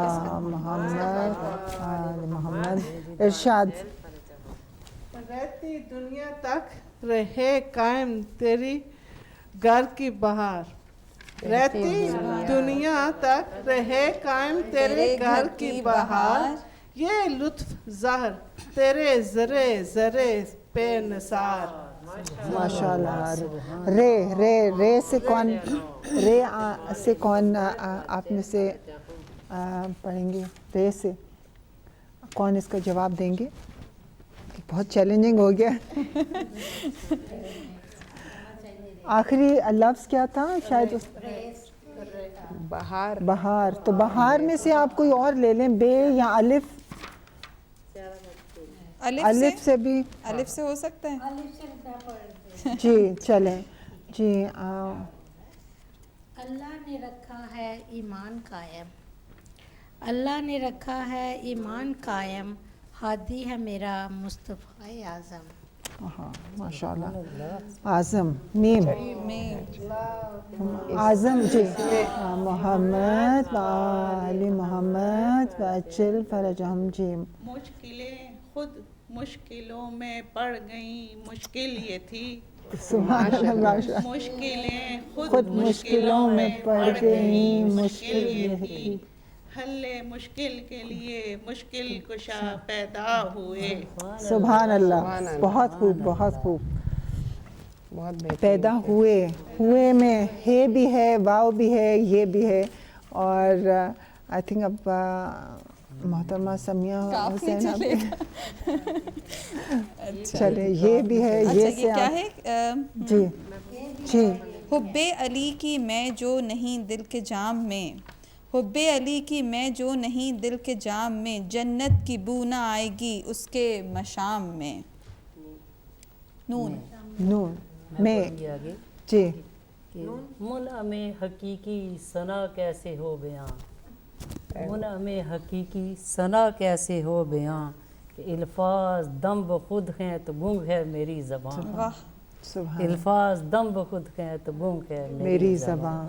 محمد آل محمد. ارشاد. رہتی دنیا تک رہے قائم تیری گھر کی بہار، رہتی دنیا تک رہے قائم تیرے گھر کی بہار، یہ لطف ظاہر تیرے ذرے ذرے پہ نثار. ماشاءاللہ. رے سے کون آپ میں سے پڑھیں گے؟ رے سے کون اس کا جواب دیں گے؟ بہت چیلنجنگ ہو گیا. آخری لفظ کیا تھا؟ شاید بہار. تو بہار میں سے آپ کوئی اور لے لیں، بے یا الف. الف سے بھی الف سے ہو سکتا ہے. جی چلیں. جی اللہ نے رکھا ہے ایمان قائم، اللہ نے رکھا ہے ایمان قائم، ہادی ہے میرا مصطفیٰ اعظم. ہاں ماشاء اللہ. اعظم میم اعظم جی محمد و آل محمد وعجل فرجہم جی. مشکلیں خود مشکلوں میں پڑ گئیں، مشکل یہ تھی سبحان اللہ. مشکلیں خود مشکلوں میں پڑ گئیں، مشکل یہ تھی. حل مشکل کے لیے مشکل کشا پیدا ہوئے. سبحان اللہ. بہت خوب بہت خوب. بہت بہتر. پیدا ہوئے، ہوئے میں ہے بھی ہے، واو بھی ہے، یہ بھی ہے. اور آئی تھنک اب محترمہ سمیہ حسین چلے یہ بھی ہے. اچھا یہ یہ کیا ہے؟ جی جی. حب علی کی میں جو نہیں دل کے جام میں، حب علی کی میں جو نہیں دل کے جام میں، جنت کی بو نہ آئے گی اس کے مشام میں. نون نون میں آگے جی. منعم حقیقی ثنا کیسے ہو بیاں، منعم حقیقی ثنا کیسے ہو بیاں، کہ الفاظ دم بخود ہیں تو گنگ ہے میری زبان. واہ. سبحان الفاظ دم بخود ہیں تو گنگ ہے میری زبان.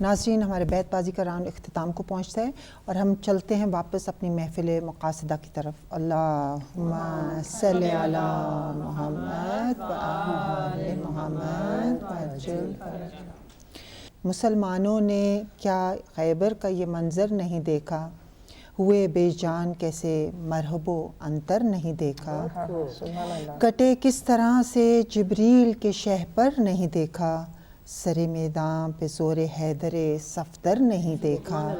ناظرین ہمارے بیت بازی کا راؤنڈ اختتام کو پہنچتا ہے اور ہم چلتے ہیں واپس اپنی محفل مقاصدہ کی طرف. اللہم صلی علی محمد و آل محمد وعجل فرجہم. مسلمانوں نے کیا خیبر کا یہ منظر نہیں دیکھا، ہوئے بے جان کیسے مرحب و انتر نہیں دیکھا، کٹے کس طرح سے جبریل کے شہ پر نہیں دیکھا، سر میدان پہ زور حیدر صفدر نہیں دیکھا،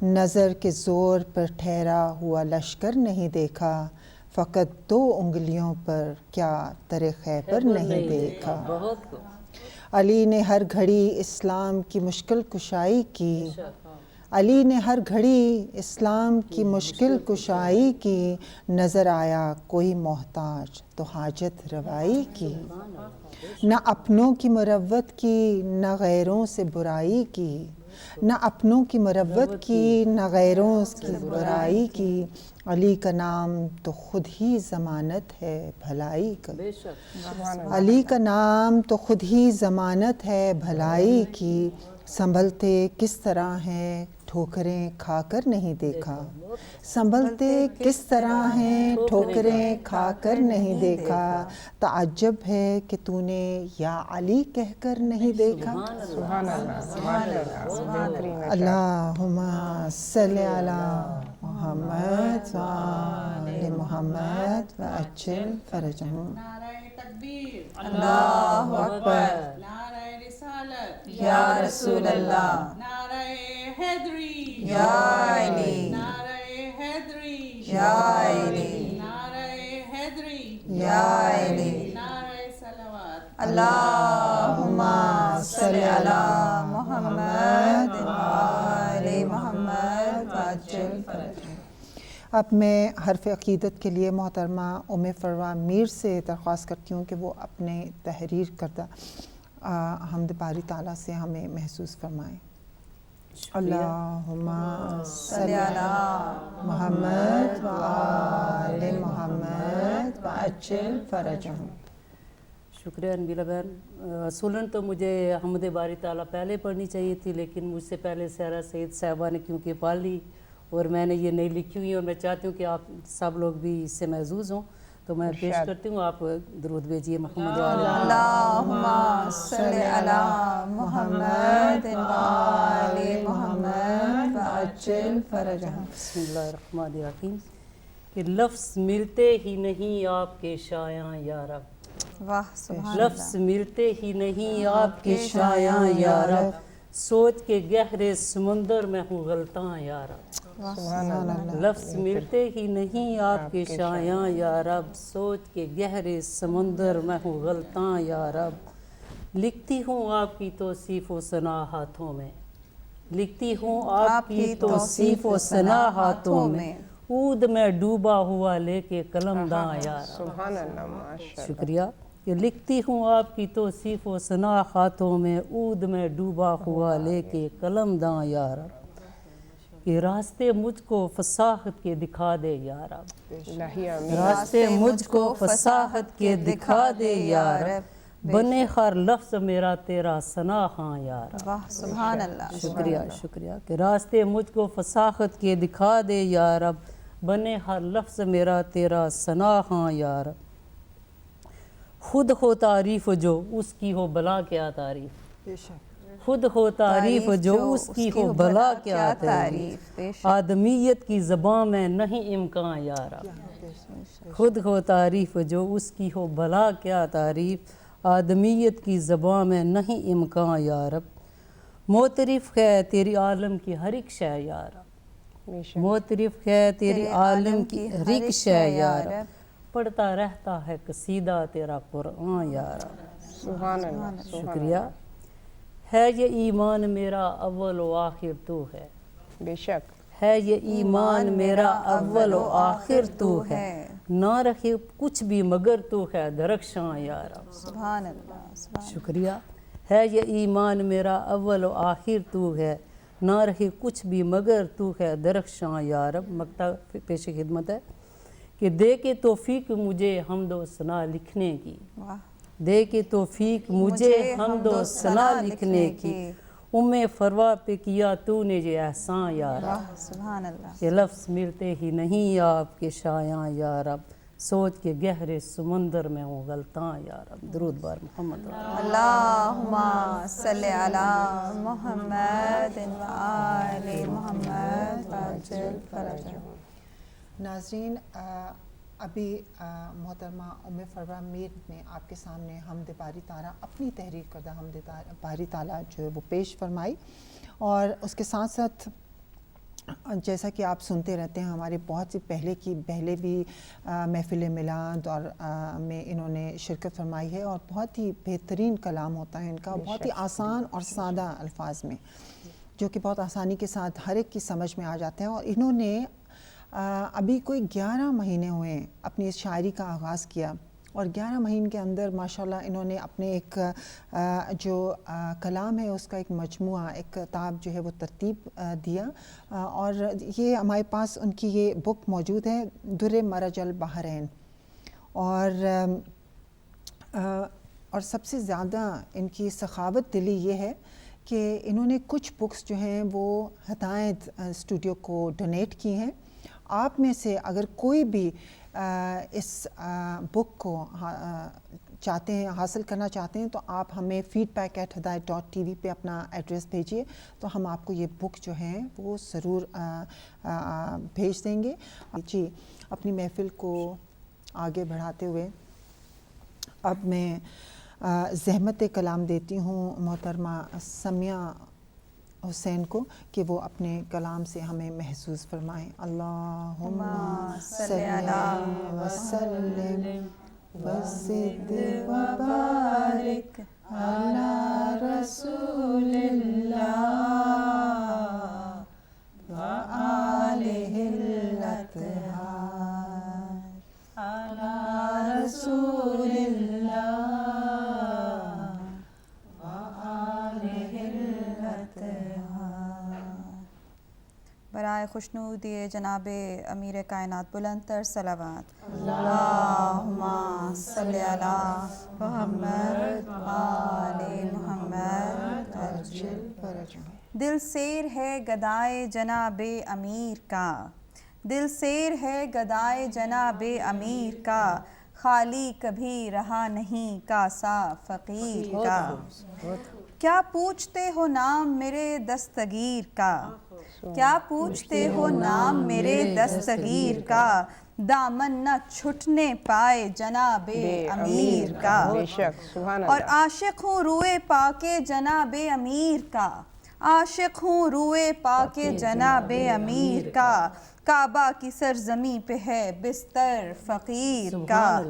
نظر کے زور پر ٹھہرا ہوا لشکر نہیں دیکھا، فقط 2 انگلیوں پر کیا تر خیبر نہیں دیکھا. بہت علی نے ہر گھڑی اسلام کی مشکل کشائی کی، علی نے ہر گھڑی اسلام کی مشکل کشائی کی، نظر آیا کوئی محتاج تو حاجت روائی کی، نہ اپنوں کی مروت کی نہ غیروں سے برائی کی، نہ اپنوں کی مروت کی نہ غیروں کی برائی کی، علی کا نام تو خود ہی ضمانت ہے بھلائی کی، علی کا نام تو خود ہی ضمانت ہے بھلائی کی، سنبھلتے کس طرح ہیں ٹھوکریں کھا کر نہیں دیکھا، سنبھلتے کس طرح ہیں ٹھوکریں کھا کر نہیں دیکھا، تعجب ہے کہ تو نے یا علی کہہ کر نہیں دیکھا. سبحان اللہ. سبحان اللہ. بہترین. اللہم صلی علی محمد و آل محمد وعجل فرجہم. نعرہ تکبیر، اللہ اکبر. نعرہ رسالت، یا رسول اللہ. نعرہ حیدری، یا علی. نعرہ حیدری، یا علی. نعرہ حیدری، یا علی. نعرہ صلوات. اللہم صلی علی محمد و آل محمد وعجل فرجہم. اب میں حرف عقیدت کے لیے محترمہ ام فروہ میر سے درخواست کرتی ہوں کہ وہ اپنے تحریر کردہ حمد باری تعالیٰ سے ہمیں محسوس فرمائیں. اللہم صلی علی محمد و آل محمد وعجل فرجہم. شکریہ انبیلا بہن. اصولاً تو مجھے حمد باری تعالیٰ پہلے پڑھنی چاہیے تھی، لیکن مجھ سے پہلے سہرا سعید صاحبہ نے کیونکہ پڑھ لی اور میں نے یہ نہیں لکھی ہوئی، اور میں چاہتی ہوں کہ آپ سب لوگ بھی اس سے محظوظ ہوں، تو میں پیش کرتی ہوں. آپ درود بھیجیے محمد وعلی اللہم صلی علی محمد و آل محمد وعجل فرجہم. بسم اللہ الرحمن الرحیم. کہ لفظ ملتے ہی نہیں آپ کے شایاں یا رب، واہ. سبحان لفظ ملتے ہی نہیں آپ کے شایاں یا رب، سوچ کے گہرے سمندر میں ہوں غلطاں یا رب. لفظ ملتے ہی نہیں آپ کے شایاں یا رب، سوچ کے گہرے سمندر میں ہوں غلطاں یا رب. لکھتی ہوں آپ کی توصیف و ثنا ہاتھوں میں، لکھتی ہوں آپ کی توصیف و ثنا ہاتھوں میں، عود میں ڈوبا ہوا لے کے قلم داں یا رب. سبحان اللہ. ماشاء. شکریہ. کہ لکھتی ہوں آپ کی توصیف و ثنا ہاتھوں میں، عود میں ڈوبا ہوا لے کے قلم داں یا رب. کہ کہ راستے مجھ کو فصاحت کے دکھا دے یا رب، الہی آمین۔ راستے مجھ کو فصاحت کے دکھا دے یا رب، بنے ہر لفظ میرا تیرا ثنا ہاں یا رب۔ واہ سبحان اللہ۔ شکریہ شکریہ کہ راستے مجھ کو فصاحت کے دکھا دے یا رب، بنے ہر لفظ میرا تیرا ثنا ہاں یا رب۔ خود ہو تعریف جو اس کی ہو بلا کیا تعریف، بے شک خود ہو تعریف جو اس کی ہو بھلا کیا تعریف، آدمیت کی زبان میں نہیں امکان یا رب، خود ہو تعریف جو اس کی ہو بھلا کیا تعریف، آدمیت کی زبان میں نہیں امکان یا رب، معترف ہے تیری عالم کی ہر ایک شے یا رب، معترف ہے تیری عالم کی ہر ایک شے یا رب، پڑھتا رہتا ہے قصیدہ تیرا قرآن یا رب۔ سبحان اللہ، شکریہ۔ ہے یہ ایمان میرا اول و آخر تو ہے، بے شک ہے یہ ایمان میرا اول و آخر تو ہے، نہ رکھے کچھ بھی مگر تو ہے درخشاں یا رب۔ سبحان اللہ۔ شکریہ۔ ہے یہ ایمان میرا اول و آخر تو ہے، نہ رہے کچھ بھی مگر تو ہے درخشاں یا رب۔ مقطع پیش خدمت ہے کہ دے کے توفیق مجھے حمد و ثنا لکھنے کی، دے کے توفیق مجھے حمد و ثنا لکھنے کی، فروا پہ کیا تو نے یہ احسان یا رب۔ سبحان اللہ۔ یہ لفظ ملتے ہی نہیں آپ کے شایاں یا رب، سوچ کے گہرے سمندر میں ہوں غلطاں یا رب۔ درود بار محمد۔ اللہم صلی علی محمد و آل محمد وعجل فرجہم۔ ناظرین، ابھی محترمہ ام فروا میر نے آپ کے سامنے حمد باری تعالیٰ، اپنی تحریر کردہ حمد باری تعالیٰ جو ہے وہ پیش فرمائی، اور اس کے ساتھ ساتھ جیسا کہ آپ سنتے رہتے ہیں ہمارے بہت سی پہلے بھی محفل میلاد اور میں انہوں نے شرکت فرمائی ہے، اور بہت ہی بہترین کلام ہوتا ہے ان کا، بہت ہی آسان اور سادہ الفاظ میں، جو کہ بہت آسانی کے ساتھ ہر ایک کی سمجھ میں آ جاتے ہیں۔ اور انہوں نے ابھی کوئی 11 مہینے ہوئے ہیں اپنی اس شاعری کا آغاز کیا، اور 11 مہینے کے اندر ماشاءاللہ انہوں نے اپنے ایک جو کلام ہے اس کا ایک مجموعہ، ایک کتاب جو ہے وہ ترتیب دیا، اور یہ ہمارے پاس ان کی یہ بک موجود ہے، در مرج البحرین۔ اور سب سے زیادہ ان کی سخاوت دلی یہ ہے کہ انہوں نے کچھ بکس جو ہیں وہ ہدایت اسٹوڈیو کو ڈونیٹ کی ہیں۔ آپ میں سے اگر کوئی بھی اس بک کو چاہتے ہیں، حاصل کرنا چاہتے ہیں، تو آپ ہمیں feedback@hidayat.tv پہ اپنا ایڈریس بھیجیے، تو ہم آپ کو یہ بک جو ہے وہ ضرور بھیج دیں گے۔ جی، اپنی محفل کو آگے بڑھاتے ہوئے اب میں زحمت کلام دیتی ہوں محترمہ سمیہ حسین کو کہ وہ اپنے کلام سے ہمیں محسوس فرمائیں۔ اللہم صلی علی وسلم وزد وبارک علی رسول اللہ وآلہ الاطہار، علی رسول اللہ برائے خوشنودی جناب امیر کائنات بلند تر صلوات۔ اللہم صلی علی محمد آل محمد عجل فرجہم۔ دل سیر ہے گدائے جناب امیر کا، دل سیر ہے گدائے جناب امیر کا، خالی کبھی رہا نہیں کاسا فقیر کا، کیا پوچھتے ہو نام میرے دستگیر کا، کیا پوچھتے ہو نام میرے دستگیر کا، دامن نہ چھٹنے پائے جناب امیر کا، اور عاشق ہوں روئے پاک جناب امیر کا، عاشق ہوں روئے پاک جناب امیر کا، کعبہ کی سرزمین پہ ہے بستر فقیر کا،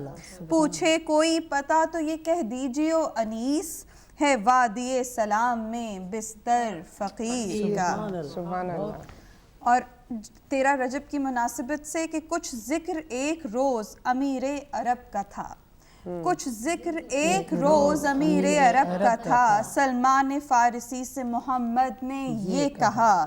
پوچھے کوئی پتہ تو یہ کہہ دیجیو انیس، ہے وادی سلام میں بستر فقیر کا۔ اور 13 رجب کی مناسبت سے کہ کچھ ذکر ایک روز امیر عرب کا تھا، کچھ ذکر ایک روز امیر عرب کا تھا، سلمان فارسی سے محمد نے یہ کہا،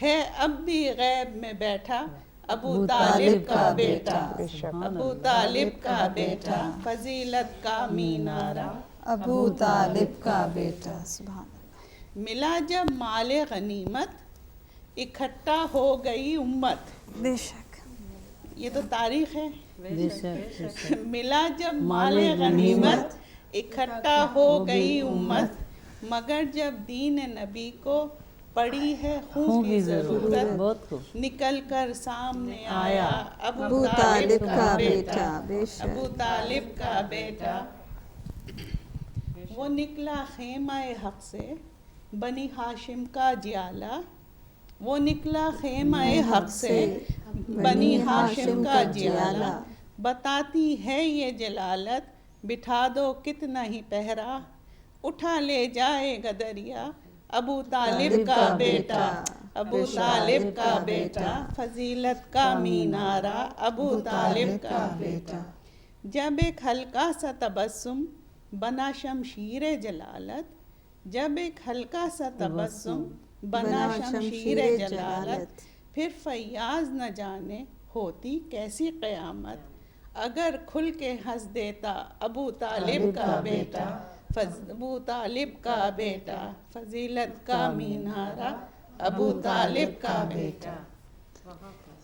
ہے اب بھی غیب میں بیٹھا ابو طالب کا بیٹا، ابو طالب کا بیٹا، فضیلت کا مینارہ ابو طالب کا بیٹا، سبحان اللہ۔ ملا جب مال غنیمت اکٹھا ہو گئی امت، بے شک، یہ تو تاریخ ہے۔ بے شک ملا جب مال غنیمت اکٹھا ہو گئی امت، مگر جب دین نبی کو پڑی ہے خون کی ضرورت، بہت خوب، نکل کر سامنے آیا ابو طالب کا بیٹا، بے شک، ابو طالب کا بیٹا۔ وہ نکلا خیمہ حق سے بنی ہاشم کا جیالہ، وہ نکلا خیمہ حق سے بنی ہاشم کا جیالہ، بتاتی ہے یہ جلالت بٹھا دو کتنا ہی پہرا، اٹھا لے جائے گا دریا ابو طالب کا بیٹا، ابو طالب کا بیٹا، فضیلت کا مینارہ ابو طالب کا بیٹا۔ جب ایک ہلکا سا تبسم بنا شمشیر جلالت، جب ایک ہلکا سا تبسم بنا شمشیر جلالت، پھر فیاض نہ جانے ہوتی کیسی قیامت، اگر کھل کے ہنس دیتا ابو طالب کا بیٹا، ابو طالب کا بیٹا، فضیلت کا مینارہ ابو طالب کا بیٹا۔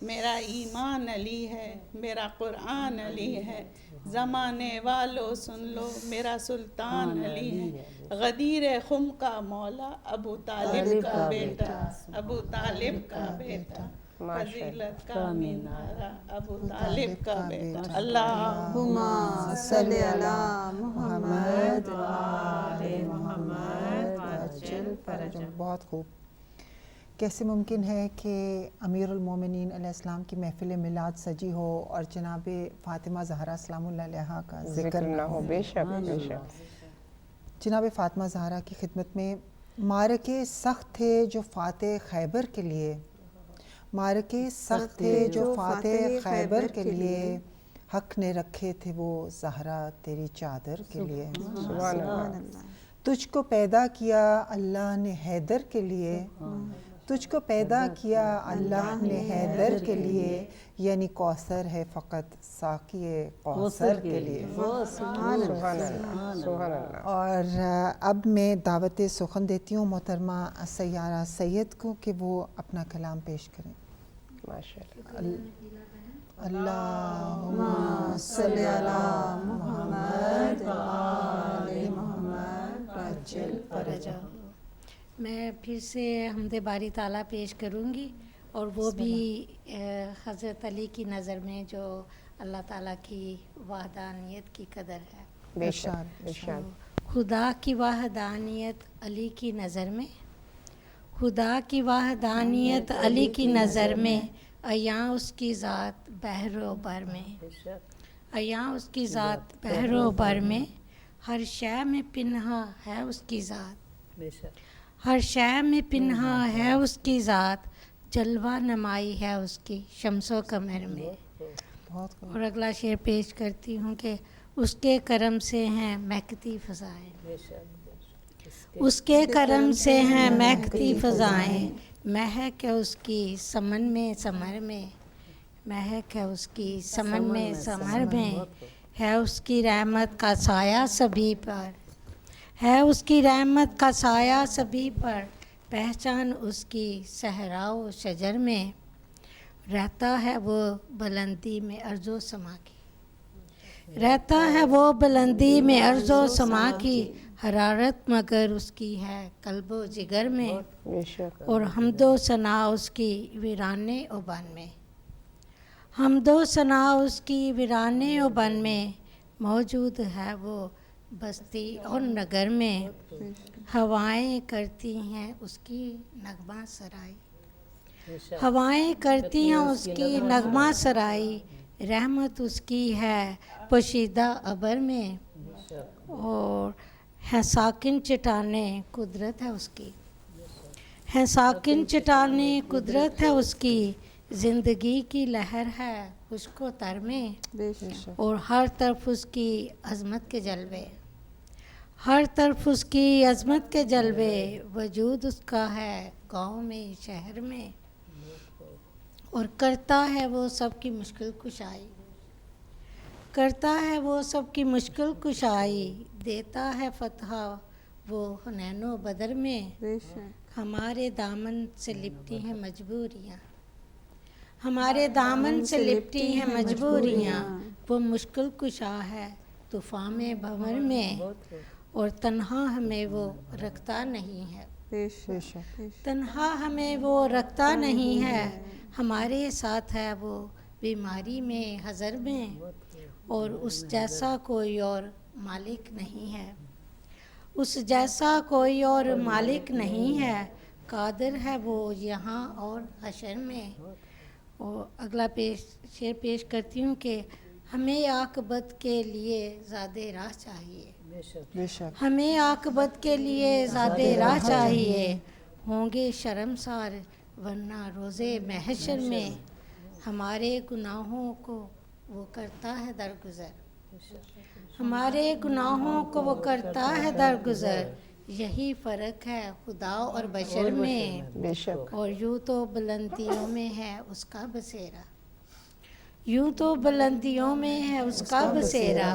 میرا ایمان علی ہے، میرا قرآن علی ہے، زمانے والو سن لو میرا سلطان علی ہے، غدیر خم کا مولا ابو طالب کا بیٹا، ابو طالب کا بیٹا، فضیلت کا مینارہ ابو طالب کا بیٹا۔ اللہم صلی علی محمد بہت خوب۔ کیسے ممکن ہے کہ امیر المومنین علیہ السلام کی محفل میلاد سجی ہو اور جناب فاطمہ زہرا سلام اللہ علیہا کا ذکر نہ ہو؟ بے شک بے شک۔ جناب فاطمہ زہرا کی خدمت میں معرکے سخت تھے جو فاتح خیبر کے لیے، معرکے سخت تھے جو فاتح خیبر کے لیے، حق نے رکھے تھے وہ زہرا تیری چادر کے لیے۔ سبحان اللہ۔ تجھ کو پیدا کیا اللہ نے حیدر کے لیے، تجھ کو پیدا کیا اللہ نے حیدر کے لیے، یعنی کوثر ہے فقط ساقی کوثر کے لیے۔ سبحان اللہ سبحان اللہ۔ اور اب میں دعوت سخن دیتی ہوں محترمہ سیارہ سید کو کہ وہ اپنا کلام پیش کریں۔ ماشاء اللہ۔ اللہم صلی علی محمد آل محمد وعجل فرجہ۔ میں پھر سے حمد باری تعالیٰ پیش کروں گی، اور وہ بھی حضرت علی کی نظر میں جو اللہ تعالیٰ کی وحدانیت کی قدر ہے۔ بے شک بے شک۔ خدا کی وحدانیت علی کی نظر میں، خدا کی وحدانیت علی کی نظر میں، عیاں اس کی ذات بحر و بر میں، عیاں اس کی ذات بحر و بر میں، ہر شے میں پنہا ہے اس کی ذات، ہر شے میں پنہا ہے اس کی ذات، جلوہ نمائی ہے اس کی شمس و قمر میں۔ اور اگلا شعر پیش کرتی ہوں کہ اس کے کرم سے ہیں مہکتی فضائیں، اس کے کرم سے ہیں مہکتی فضائیں، مہک ہے اس کی سمن میں ثمر میں، مہک ہے اس کی سمن میں ثمر میں، ہے اس کی رحمت کا سایہ سبھی پر، ہے اس کی رحمت کا سایہ سبھی پر، پہچان اس کی صحرا و شجر میں، رہتا ہے وہ بلندی میں ارض و سما کی، رہتا ہے وہ بلندی میں ارض و سما کی، حرارت مگر اس کی ہے قلب و جگر میں، بے شک۔ اور حمد و ثنا اس کی ویرانے و بن میں، حمد و ثنا اس کی ویرانے و بن میں، موجود ہے وہ بستی اور نگر میں، ہوائیں کرتی ہیں اس کی نغمہ سرائی، ہوائیں کرتی ہیں اس کی نغمہ سرائی، رحمت اس کی ہے پوشیدہ ابر میں، اور ہے ساکن چٹانے قدرت ہے اس کی، ہے ساکن چٹانے قدرت ہے اس کی، زندگی کی لہر ہے خشک و تر میں، اور ہر طرف اس کی عظمت کے جلوے، ہر طرف اس کی عظمت کے جلوے، وجود اس کا ہے گاؤں میں شہر میں، اور کرتا ہے وہ سب کی مشکل کشائی، کرتا ہے وہ سب کی مشکل کشائی، دیتا ہے فتح وہ حنین و بدر میں، ہمارے دامن سے لپٹی ہیں مجبوریاں، ہمارے دامن سے لپٹی ہیں مجبوریاں، وہ مشکل کشا ہے طوفان میں بھنور میں، اور تنہا ہمیں وہ رکھتا نہیں ہے، تنہا ہمیں وہ رکھتا نہیں ہے، ہمارے ساتھ ہے وہ بیماری میں حضر میں، اور اس جیسا کوئی اور مالک نہیں ہے، اس جیسا کوئی اور مالک نہیں ہے، قادر ہے وہ یہاں اور حشر میں۔ اور اگلا شعر پیش کرتی ہوں کہ ہمیں عاقبت کے لیے زیادہ راہ چاہیے، بے شک ہمیں عاقبت کے لیے زیادہ راہ چاہیے، ہوں گے شرمسار ورنہ روزے محشر میں، ہمارے گناہوں کو وہ کرتا ہے درگزر، ہمارے گناہوں کو وہ کرتا ہے درگزر، یہی فرق ہے خدا اور بشر میں، بے شک اور یوں تو بلندیوں میں ہے اس کا بسیرا، یوں تو بلندیوں میں ہے اس کا بسیرا،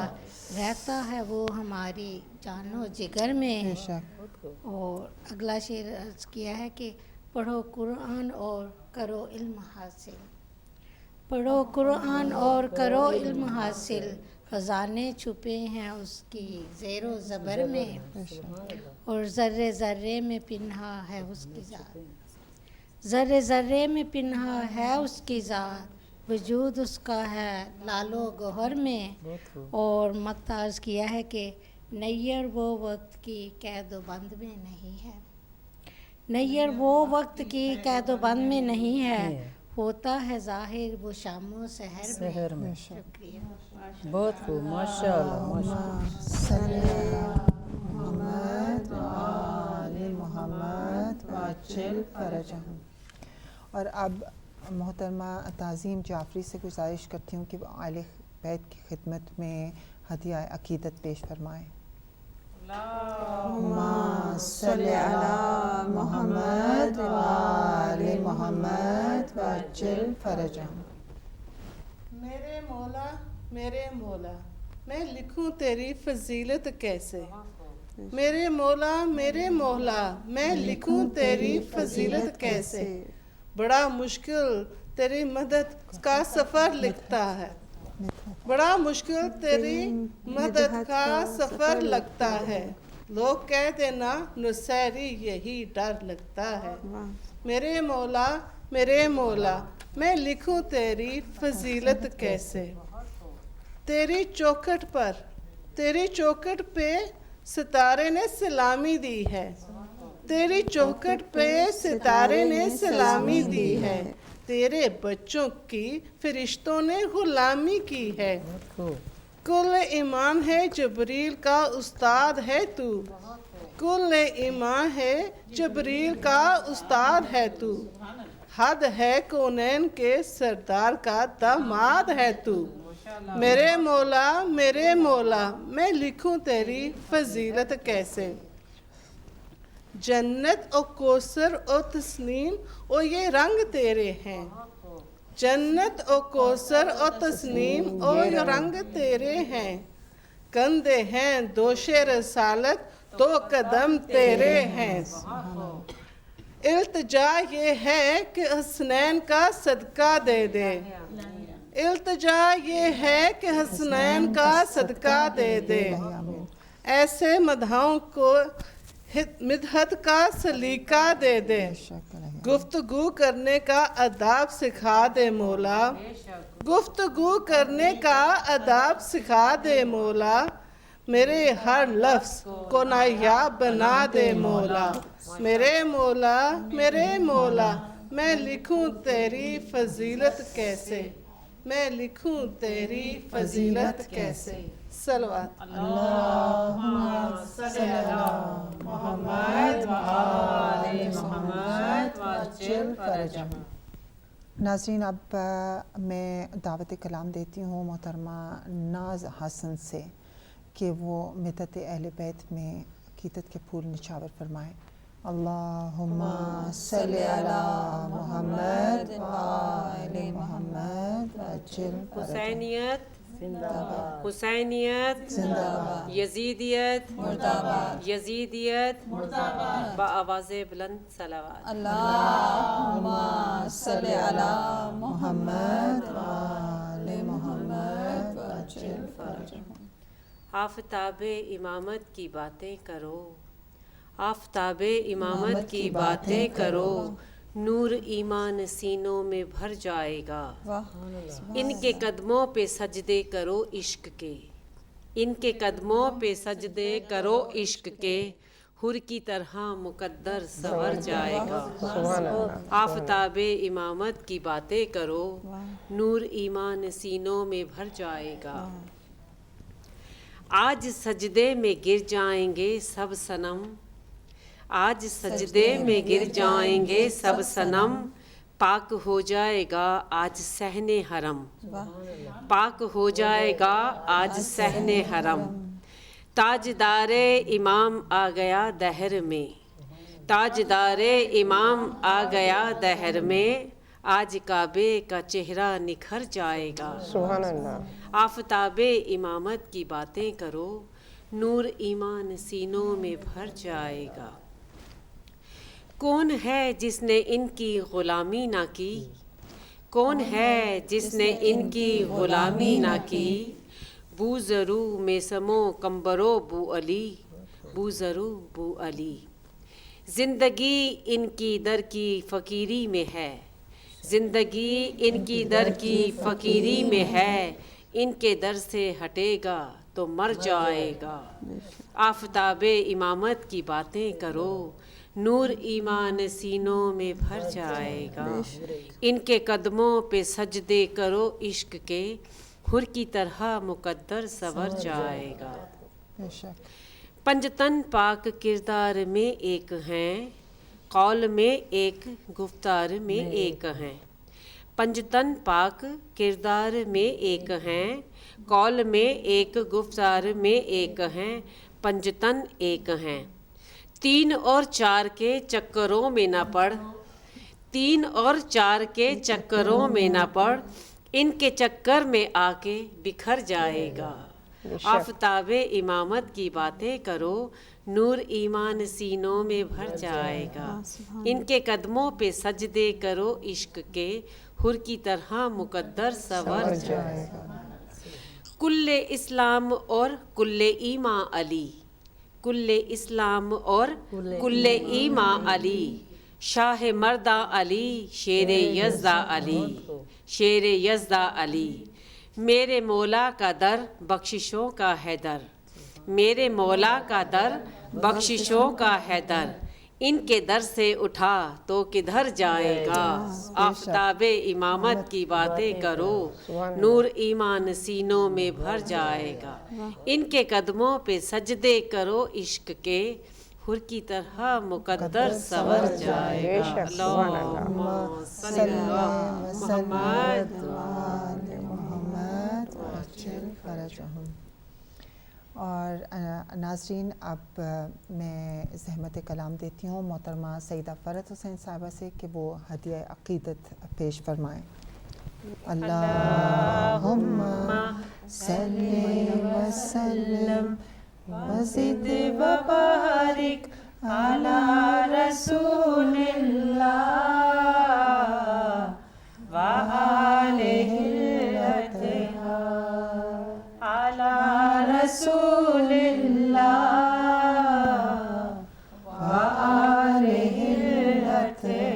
رہتا ہے وہ ہماری جان و جگر میں۔ بے شک اور اگلا شعر عرض کیا ہے کہ پڑھو قرآن اور کرو علم حاصل، پڑھو قرآن اور کرو علم حاصل، خزانے چھپے ہیں اس کی زیر و زبر میں، اور ذرے ذرے میں پنہا ہے اس کی ذات، ذرے ذرے میں پنہا ہے اس کی ذات، وجود اس کا ہے لال و گوہر میں۔ اور مقطع عرض کیا ہے کہ نیر وہ وقت کی قید و بند میں نہیں ہے، نیر وہ وقت کی قید و بند میں نہیں ہے، ہوتا ہے ظاہر وہ شام و سحر میں۔ شکریہ، بہت خوب، ماشاء اللہ ماشاء اللہ۔ صلی علی محمد و آل محمد و عجل فرجہم۔ اور اب محترمہ تعظیم جعفری سے گزارش کرتی ہوں کہ وہ اہل بیت کی خدمت میں ہدیہ عقیدت پیش فرمائیں۔ اللہم صلی علی محمد و آل محمد و عجل فرجہم۔ میرے مولا میرے مولا میں لکھوں تیری فضیلت کیسے، میرے مولا میرے مولا میں لکھوں تیری فضیلت کیسے، بڑا مشکل تیری مدد کا سفر لکھتا ہے، بڑا مشکل تیری مدد کا سفر لگتا ہے، لوگ کہہ دینا نصیری یہی ڈر لگتا ہے، میرے مولا میرے مولا میں لکھوں تیری فضیلت کیسے، تیری چوکھٹ پہ ستارے نے سلامی دی ہے، تیری چوکھٹ پہ ستارے نے سلامی دی ہے، تیرے بچوں کی فرشتوں نے غلامی کی ہے، کل ایمان ہے جبریل کا استاد ہے تو، کل ایمان ہے جبریل کا استاد ہے تو، حد ہے کونین کے سردار کا داماد ہے تو، میرے مولا میں لکھوں تیری فضیلت کیسے، جنت اور کوثر اور تسنیم اور یہ رنگ تیرے ہیں، جنت اور کوثر اور تسنیم اور یہ رنگ تیرے ہیں، کندھے ہیں دوش رسالت دو قدم تیرے ہیں، التجا یہ ہے کہ حسنین کا صدقہ دے دے، التجا یہ ہے کہ حسنین کا صدقہ دے دے، ایسے مدحوں کو مدحت کا سلیقہ دے دے، گفتگو کرنے کا اداب سکھا دے مولا، گفتگو کرنے کا اداب سکھا دے مولا، میرے ہر لفظ کو نایاب بنا دے مولا، میرے مولا میں لکھوں تیری فضیلت کیسے، میں لکھوں تیری فضیلت کیسے، صلوات اللہم صلی علی محمد و آل محمد و عجل فرجہم۔ ناظرین اب میں دعوت کلام دیتی ہوں محترمہ ناز حسن سے کہ وہ مدحت اہل بیت میں عقیدت کے پھول نچھاور فرمائیں۔ اللہم صلی علی محمد وآل محمد وعجل حسینیت حسینیت یزیدیت یزیدیت بآواز بلند صلوات اللہم صلی علی محمد وآل محمد وعجل فرجہم۔ آفتاب امامت کی باتیں کرو، آفتاب امامت کی باتیں کرو، نور ایمان سینوں میں بھر جائے گا۔ ان کے قدموں پہ سجدے کرو عشق کے، ان کے قدموں پہ سجدے کرو عشق کے، حر کی طرح مقدر سنور جائے گا۔ آفتاب امامت کی باتیں کرو، نور ایمان سینوں میں بھر جائے گا۔ آج سجدے میں گر جائیں گے سب صنم، آج سجدے میں گر جائیں گے سب صنم، پاک ہو جائے گا آج صحن حرم، پاک ہو جائے گا آج صحن حرم۔ تاجدار امام آ گیا دہر میں، تاجدار امام آ گیا دہر میں، آج کعبے کا چہرہ نکھر جائے گا۔ سبحان اللہ۔ آفتاب امامت کی باتیں کرو، نور ایمان سینوں میں بھر جائے گا۔ کون ہے جس نے ان کی غلامی نہ کی، کون ہے جس نے ان کی غلامی نہ کی، بو ضرو میسمو کمبرو بو علی، بو ضرو بو علی۔ زندگی ان کی در کی فقیری میں ہے، زندگی ان کی در کی فقیری میں ہے، ان کے در سے ہٹے گا تو مر جائے گا۔ آفتاب امامت کی باتیں کرو، نور ایمان سینوں میں بھر جائے گا۔ ان کے قدموں پہ سجدے کرو عشق کے، حر کی طرح مقدر سنور جائے گا۔ پنجتن پاک کردار میں ایک ہیں، قول میں ایک گفتار میں ایک ہیں۔ پنجتن پاک کردار میں ایک ہیں، قول میں ایک گفتار میں ایک ہیں، پنجتن ایک ہیں۔ تین اور چار کے چکروں میں نہ پڑ، تین اور چار کے چکروں میں نہ پڑ، ان کے چکر میں آ کے بکھر جائے گا۔ آفتاب امامت کی باتیں کرو، نور ایمان سینوں میں بھر جائے گا۔ ان کے قدموں پہ سجدے کرو عشق کے، حر کی طرح مقدر سنور جائے گا۔ کل اسلام اور کل ایمان علی، کل اسلام اور کل ایمان علی، شاہ مردہ علی، شیر یزدہ علی، شیر یزدہ علی۔ میرے مولا کا در بخششوں کا ہے در، میرے مولا کا در بخششوں کا ہے در، ان کے در سے اٹھا تو کدھر جائے گا۔ آفتاب امامت کی باتیں کرو، نور ایمان سینوں میں بھر جائے گا۔ ان کے قدموں پہ سجدے کرو عشق کے، حر کی طرح مقدر سنور جائے گا۔ اللہم صلی اللہ محمد وآل محمد وعجل فرجہم۔ اور ناظرین، اب میں زحمت کلام دیتی ہوں محترمہ سیدہ فرحت حسین صاحبہ سے کہ وہ ہدیہ عقیدت پیش فرمائیں۔ اللہم صلی وسلم وزد وبارک علی رسول اللہ وآلہ الاطہار، علی رسول اللہ وآلہ الاطہار۔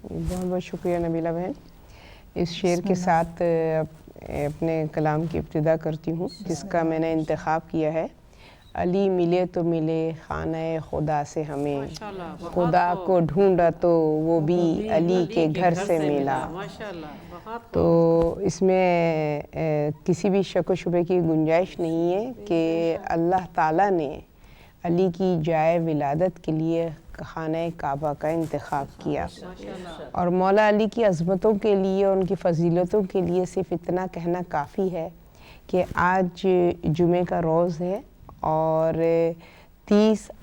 بہت بہت شکریہ نبیلہ بہن۔ اس شعر کے ساتھ اپنے کلام کی ابتدا کرتی ہوں، جس کا میں نے انتخاب کیا ہے۔ علی ملے تو ملے خانہ خدا سے ہمیں، خدا کو ڈھونڈا تو وہ بھی علی کے گھر سے ملا۔ تو اس میں کسی بھی شک و شبے کی گنجائش نہیں ہے کہ اللہ تعالیٰ نے علی کی جائے ولادت کے لیے خانہ کعبہ کا انتخاب کیا، اور مولا علی کی عظمتوں کے لیے، ان کی فضیلتوں کے لیے صرف اتنا کہنا کافی ہے کہ آج جمعہ کا روز ہے، اور 30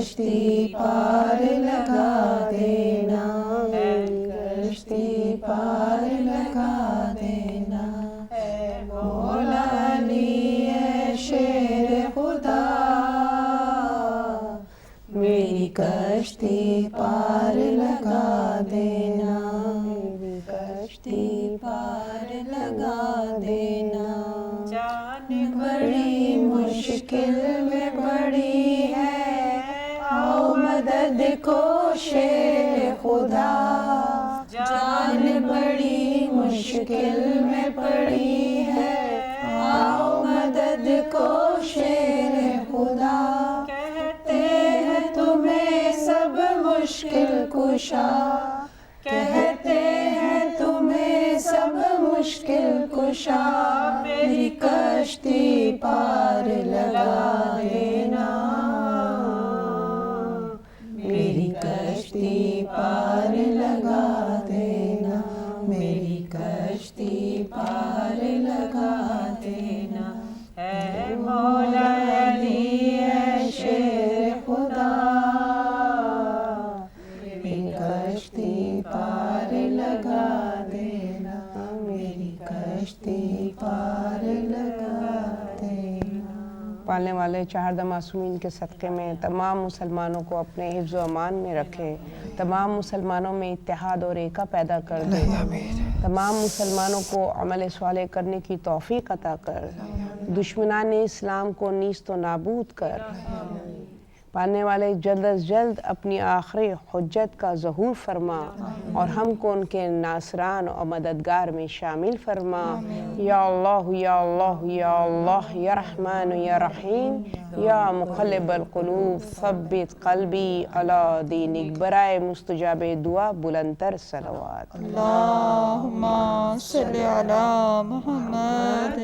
کشتی پار لگا دینا، کشتی پار لگا دینا، اے مولا علی اے شیر خدا، میری کشتی پار لگا دینا، میری کشتی پار لگا دینا، جان بڑی مشکل میں پڑی ہے، آؤ مدد کو شیر خدا، جان بڑی مشکل میں پڑی ہے، آؤ مدد کو شیر خدا، کہتے ہیں تمہیں سب مشکل کشا، کہتے ہیں تمہیں سب مشکل کشا، میری کشتی پار لگا دینا، میری کشتی پار لگا دینا، میری کشتی پار لگا دینا، اے مولا علی اے شیر خدا، میری کشتی پار لگا دینا، میری کشتی پار لگا دینا۔ پالنے والے چہاردہ معصومین کے صدقے میں تمام مسلمانوں کو اپنے حفظ و امان میں رکھے، تمام مسلمانوں میں اتحاد اور ایکا پیدا کر دے، تمام مسلمانوں کو عمل صالح کرنے کی توفیق عطا کر، دشمنان اسلام کو نیست و نابود کر، پانے والے جلد از جلد اپنی آخری حجت کا ظہور فرما اور ہم کو ان کے ناصران اور مددگار میں شامل فرما، یا اللہ یا اللہ یا اللہ یا رحمان یا رحیم، یا مقلب القلوب ثبت قلبی علی دینک، برائے مستجاب دعا بلندتر صلوات۔ اللہم صلی علی محمد